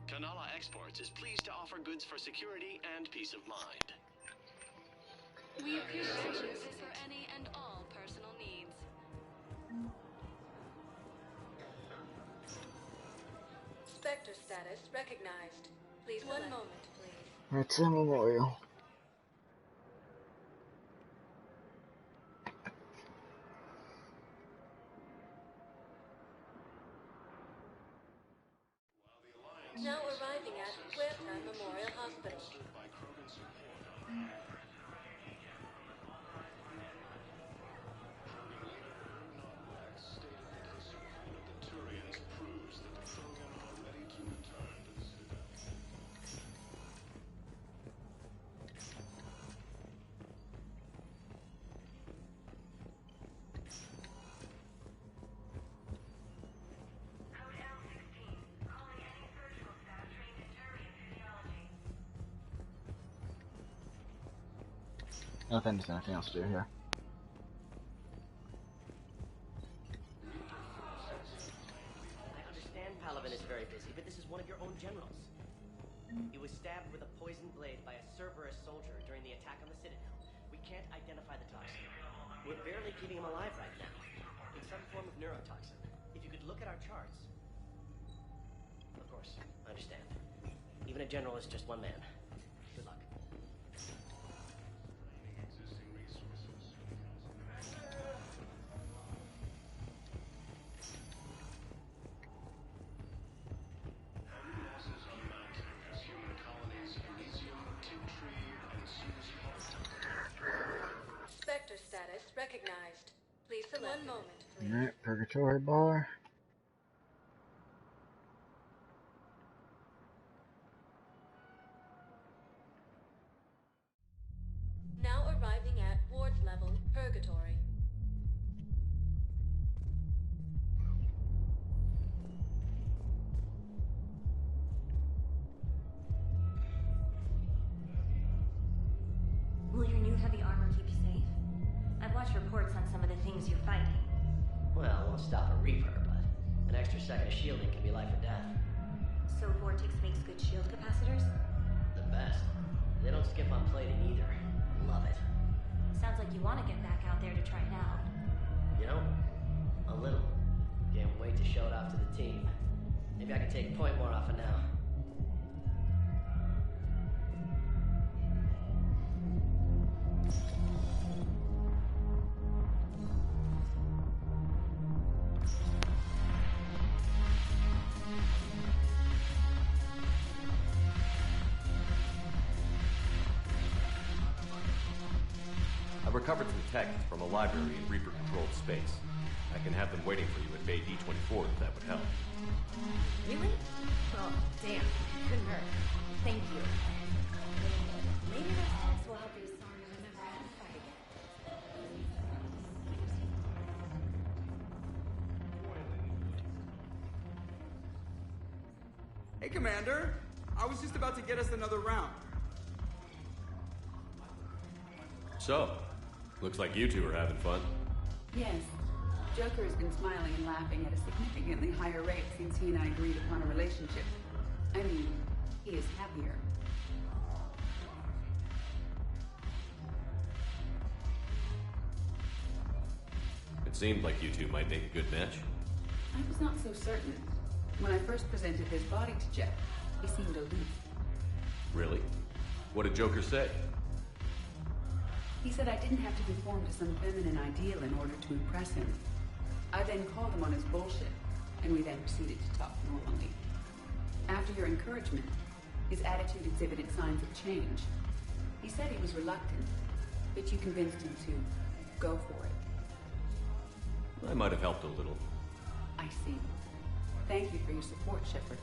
Kanala Exports is pleased to offer goods for security and peace of mind. We appreciate you for any and all personal needs. Spectre status recognized. Please, one moment, please. It's a memorial. Now arriving at Huerta Memorial Hospital. I don't think there's anything else to do here. I understand Palaven is very busy, but this is one of your own generals. He was stabbed with a poisoned blade by a Cerberus soldier during the attack on the Citadel. We can't identify the toxin. We're barely keeping him alive right now. In some form of neurotoxin. If you could look at our charts. Of course, I understand. Even a general is just one man. Good luck. Spectre status recognized. Please select. One moment, please. Alright, Purgatory Bar. Now arriving at Ward's level, Purgatory. Will your new heavy armor keep you safe? I've watched reports on some of the things you're fighting. Well, it won't stop a Reaper, but an extra second of shielding can be life or death. So Vortex makes good shield capacitors? The best. They don't skip on plating either. Love it. Sounds like you want to get back out there to try it out. You know, a little. Can't wait to show it off to the team. Maybe I can take a point more off of now. I've recovered some texts from a library in Reaper-controlled space. I can have them waiting for you at Bay D-24 if that would help. Really? Oh, damn. Couldn't hurt. Thank you. Maybe those texts will help you remember how to fight again. Hey, Commander. I was just about to get us another round. So, looks like you two are having fun. Yes. Joker has been smiling and laughing at a significantly higher rate since he and I agreed upon a relationship. I mean, he is happier. It seemed like you two might make a good match. I was not so certain. When I first presented his body to Jeff, he seemed aloof. Really? What did Joker say? He said I didn't have to conform to some feminine ideal in order to impress him. I then called him on his bullshit, and we then proceeded to talk normally. After your encouragement, his attitude exhibited signs of change. He said he was reluctant, but you convinced him to go for it. I might have helped a little. I see. Thank you for your support, Shepard.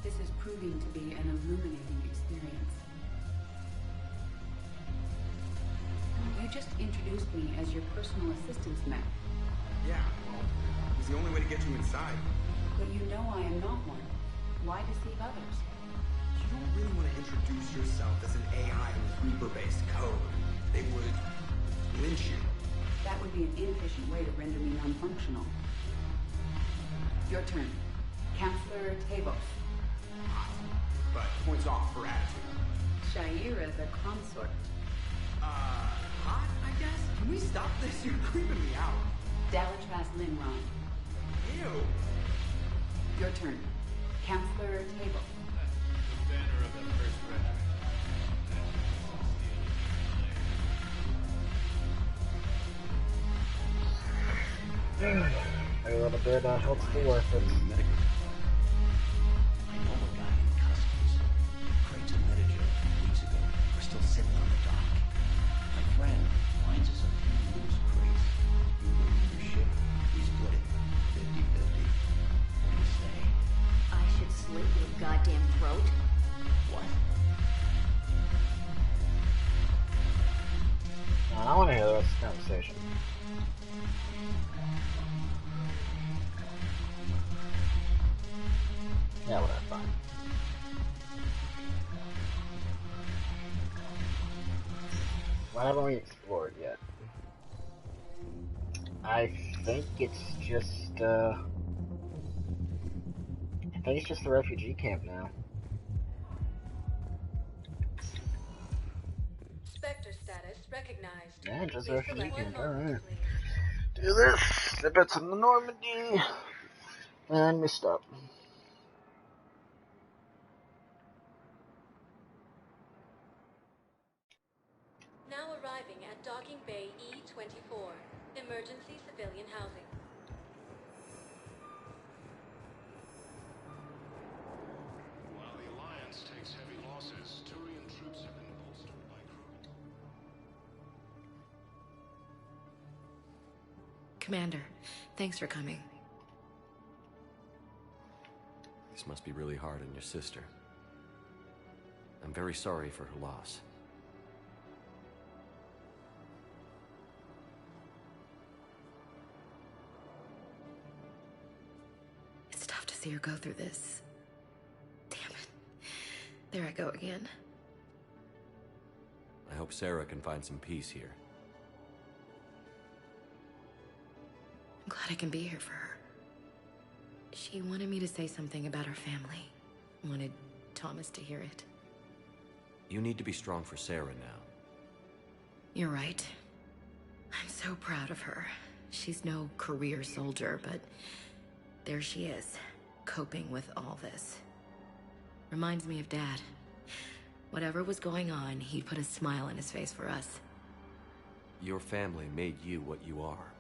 This is proving to be an illuminating experience. You just introduced me as your personal assistance man. Yeah, well, it was the only way to get you inside. But you know I am not one. Why deceive others? You don't really want to introduce yourself as an AI with Reaper-based code. They would lynch you. That would be an inefficient way to render me non-functional. Your turn. Counselor Tavos. Hot. But points off for attitude. Shaira the consort. Hot, I guess? Can we stop this? You're creeping me out. Dalatras Linron. Ew. Your turn. Counselor Table. The banner of the first regiment. A little bit helps to work with. I know a guy in customs. Crates of Medico weeks ago are still sitting on the dock. My friend finds us a few loose crates. You go to your ship, we split it. 50-50. What do you say? I should slit your goddamn throat? What? I want to hear the rest of the conversation. Yeah, whatever, fine. Why haven't we explored yet? I think it's just, the refugee camp now. Spectre status recognized. Yeah, just Please refugee select camp, one moment, alright. please. Do this, sip it to the Normandy, and we stop. Now arriving at Docking Bay E-24, emergency civilian housing. While the Alliance takes heavy losses, Turian troops have been bolstered by crew. Commander, thanks for coming. This must be really hard on your sister. I'm very sorry for her loss. It's tough to see her go through this. Damn it. There I go again. I hope Sarah can find some peace here. I'm glad I can be here for her. She wanted me to say something about her family. Wanted Thomas to hear it. You need to be strong for Sarah now. You're right. I'm so proud of her. She's no career soldier, but there she is, coping with all this. Reminds me of Dad. Whatever was going on, he'd put a smile on his face for us. Your family made you what you are.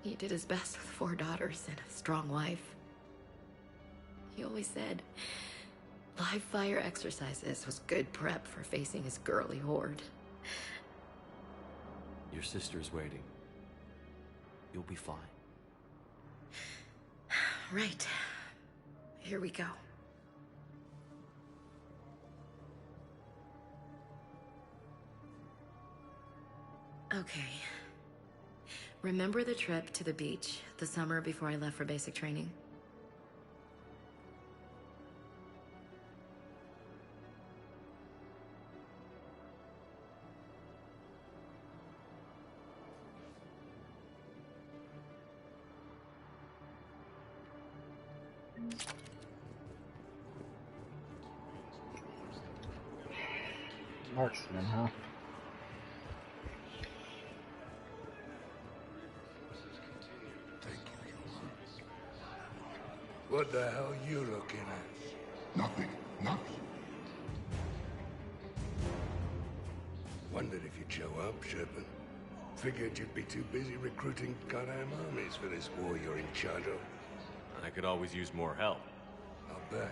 He did his best with 4 daughters and a strong wife. He always said live fire exercises was good prep for facing his girly horde. Your sister's waiting. You'll be fine. Right. Here we go. Okay. Remember the trip to the beach the summer before I left for basic training? Marksman, huh? What the hell you looking at? Nothing. Nothing. Wondered if you'd show up, Shepard. Figured you'd be too busy recruiting goddamn armies for this war you're in charge of. I could always use more help. I'll bet.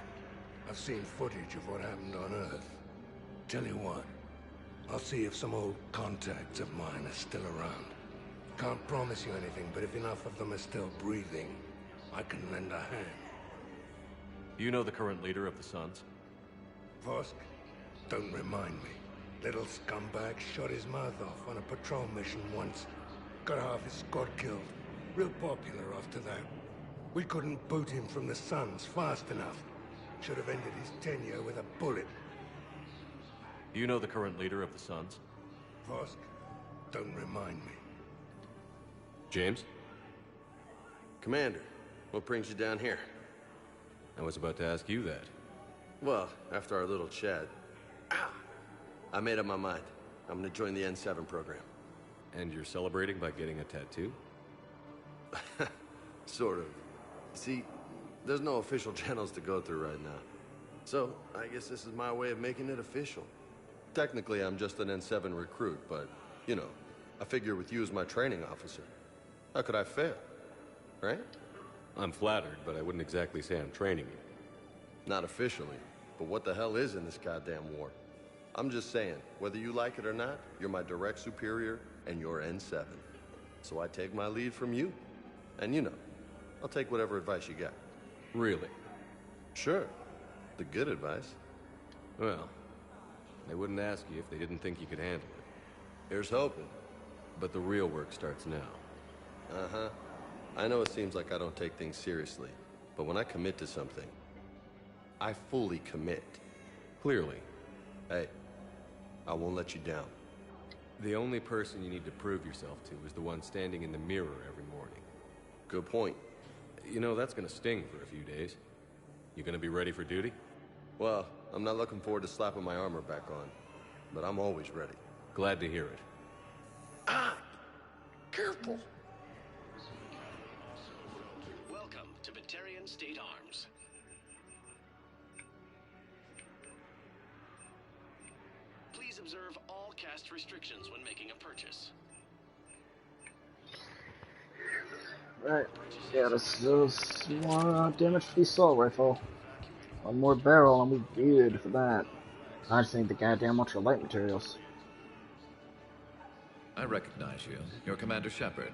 I've seen footage of what happened on Earth. Tell you what, I'll see if some old contacts of mine are still around. Can't promise you anything, but if enough of them are still breathing, I can lend a hand. You know the current leader of the Suns? Vosk? Don't remind me. Little scumbag shot his mouth off on a patrol mission once. Got half his squad killed. Real popular after that. We couldn't boot him from the Suns fast enough. Should have ended his tenure with a bullet. You know the current leader of the Suns? Vosk? Don't remind me. James? Commander, what brings you down here? I was about to ask you that. Well, after our little chat, I made up my mind. I'm gonna join the N7 program. And you're celebrating by getting a tattoo? Sort of. See, There's no official channels to go through right now. So, I guess this is my way of making it official. Technically, I'm just an N7 recruit, but, you know, I figure with you as my training officer, how could I fail? Right? I'm flattered, but I wouldn't exactly say I'm training you. Not officially, but what the hell is in this goddamn war? I'm just saying, whether you like it or not, you're my direct superior, and you're N7. So I take my lead from you. And you know, I'll take whatever advice you got. Really? Sure. The good advice. Well, they wouldn't ask you if they didn't think you could handle it. Here's hoping. But the real work starts now. Uh-huh. I know it seems like I don't take things seriously, but when I commit to something, I fully commit. Clearly. Hey, I won't let you down. The only person you need to prove yourself to is the one standing in the mirror every morning. Good point. You know, that's gonna sting for a few days. You gonna be ready for duty? Well, I'm not looking forward to slapping my armor back on, but I'm always ready. Glad to hear it. Ah! Careful! Welcome to Batarian State Arms. Please observe all caste restrictions when making a purchase. Right. Yeah, this is more damage for the assault rifle. One more barrel and we're good for that. I just need the goddamn ultra light materials. I recognize you. You're Commander Shepard.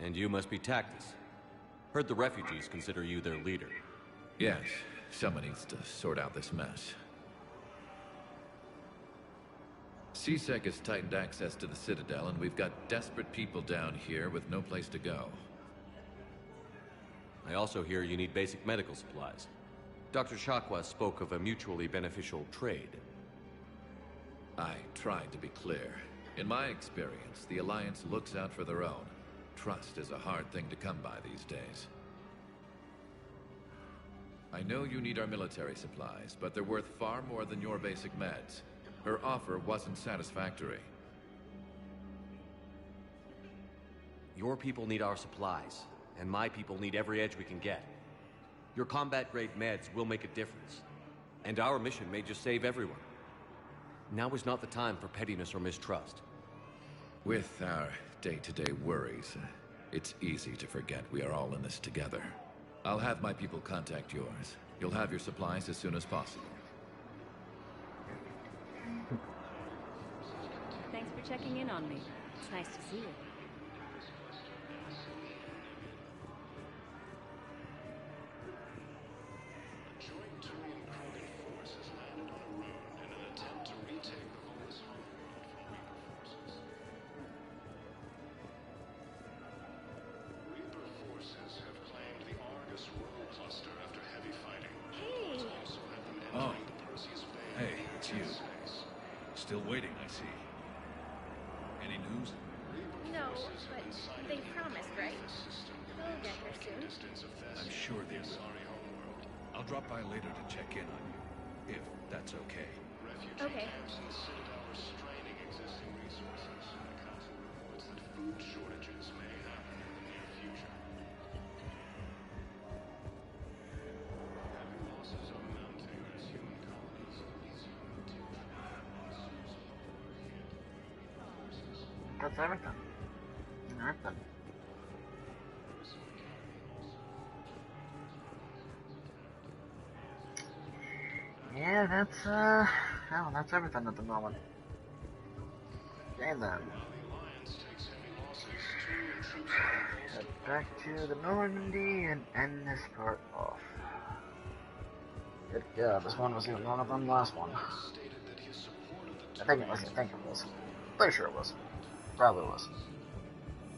And you must be Tactus. Heard the refugees consider you their leader. Yes, someone needs to sort out this mess. CSEC has tightened access to the Citadel, and we've got desperate people down here with no place to go. I also hear you need basic medical supplies. Dr. Chakwas spoke of a mutually beneficial trade. I tried to be clear. In my experience, the Alliance looks out for their own. Trust is a hard thing to come by these days. I know you need our military supplies, but they're worth far more than your basic meds. Her offer wasn't satisfactory. Your people need our supplies, and my people need every edge we can get. Your combat-grade meds will make a difference, and our mission may just save everyone. Now is not the time for pettiness or mistrust. With our day-to-day worries, it's easy to forget we are all in this together. I'll have my people contact yours. You'll have your supplies as soon as possible. Thanks for checking in on me. It's nice to see you. Joint Turian Krogan force has landed on a road in an attempt to retake the Volus homeworld from Reaper forces. Reaper forces have claimed the Argus Row cluster after heavy fighting. Hey! Also have them Oh. entering the Perseus Bay. Hey, it's you. Still waiting, I see. Any news? No, but they promised, right? They'll get here soon. I'm sure they will. I'll drop by later to check in on you, if that's okay. Okay. Camps in the Citadel are straining existing resources. Council reports that food shortages may happen in the near future. Heavy losses are mounting as human colonies resume to That's everything. Alright then. Yeah, that's everything at the moment. Okay then. Head back to the Normandy and end this part off. Good God, this one was even longer than the last one. I think it was. Pretty sure it was. Probably was.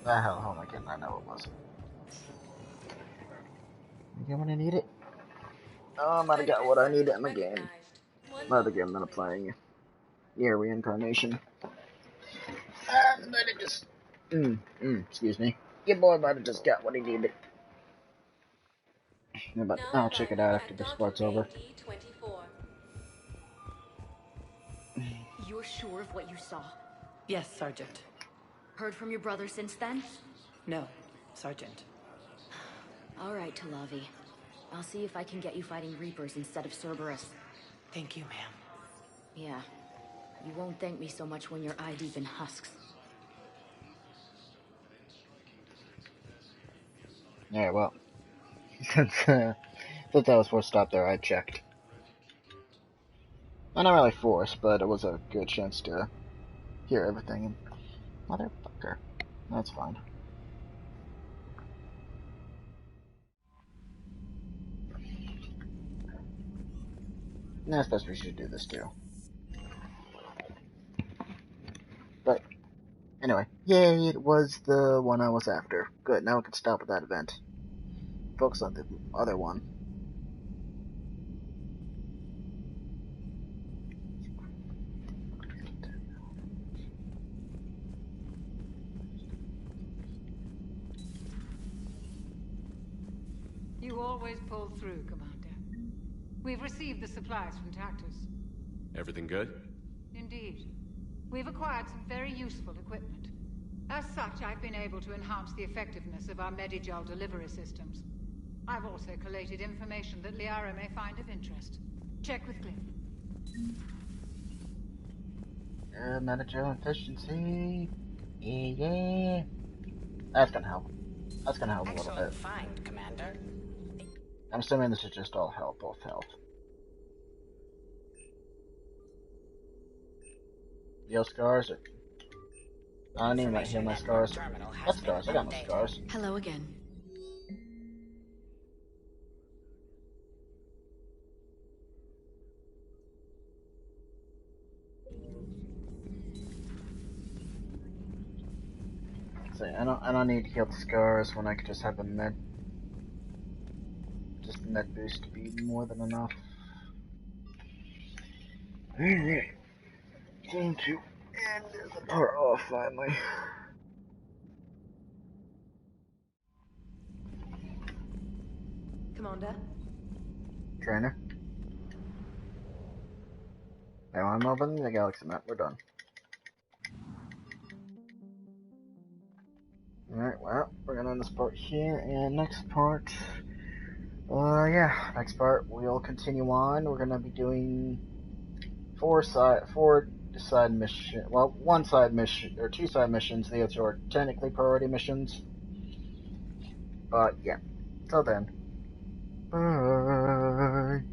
The hell, hold on, I know it was. You get what I need it? Oh, I might have got what I needed in the game. Not the game that I'm playing. Yeah, reincarnation. I might have just... excuse me. Your boy might have just got what he needed. Yeah, but I'll check it out after this part's over. You're sure of what you saw? Yes, Sergeant. Heard from your brother since then? No, Sergeant. All right, Talavi. I'll see if I can get you fighting Reapers instead of Cerberus. Thank you, ma'am. Yeah. You won't thank me so much when you're eye-deep in husks. Yeah, well, since I was forced to stop there, I checked. Well, not really forced, but it was a good chance to hear everything. And motherfucker, that's fine. And I suppose we should do this too. But anyway, yay! It was the one I was after. Good. Now we can stop at that event. Focus on the other one. You always pull through, Commander. We've received the supplies from Tactus. Everything good? Indeed. We've acquired some very useful equipment. As such, I've been able to enhance the effectiveness of our Medigel delivery systems. I've also collated information that Liara may find of interest. Check with Cliff. Medigel efficiency. Yeah. That's gonna help. That's gonna help a little bit. Excellent find, Commander. I'm assuming this is just all health, both health. Heal scars? I don't even heal my scars. What scars? I got no scars. Hello again. See, I don't need to heal the scars when I could just have a med boost to be more than enough. Alright. Time to end the part off finally. Commander? Trainer? Now I'm opening the galaxy map, we're done. Alright, well, we're gonna end this part here, and next part, next part we'll continue on. We're gonna be doing four side mission, well, one side mission, or two side missions. The other are technically priority missions. But yeah, till then, bye.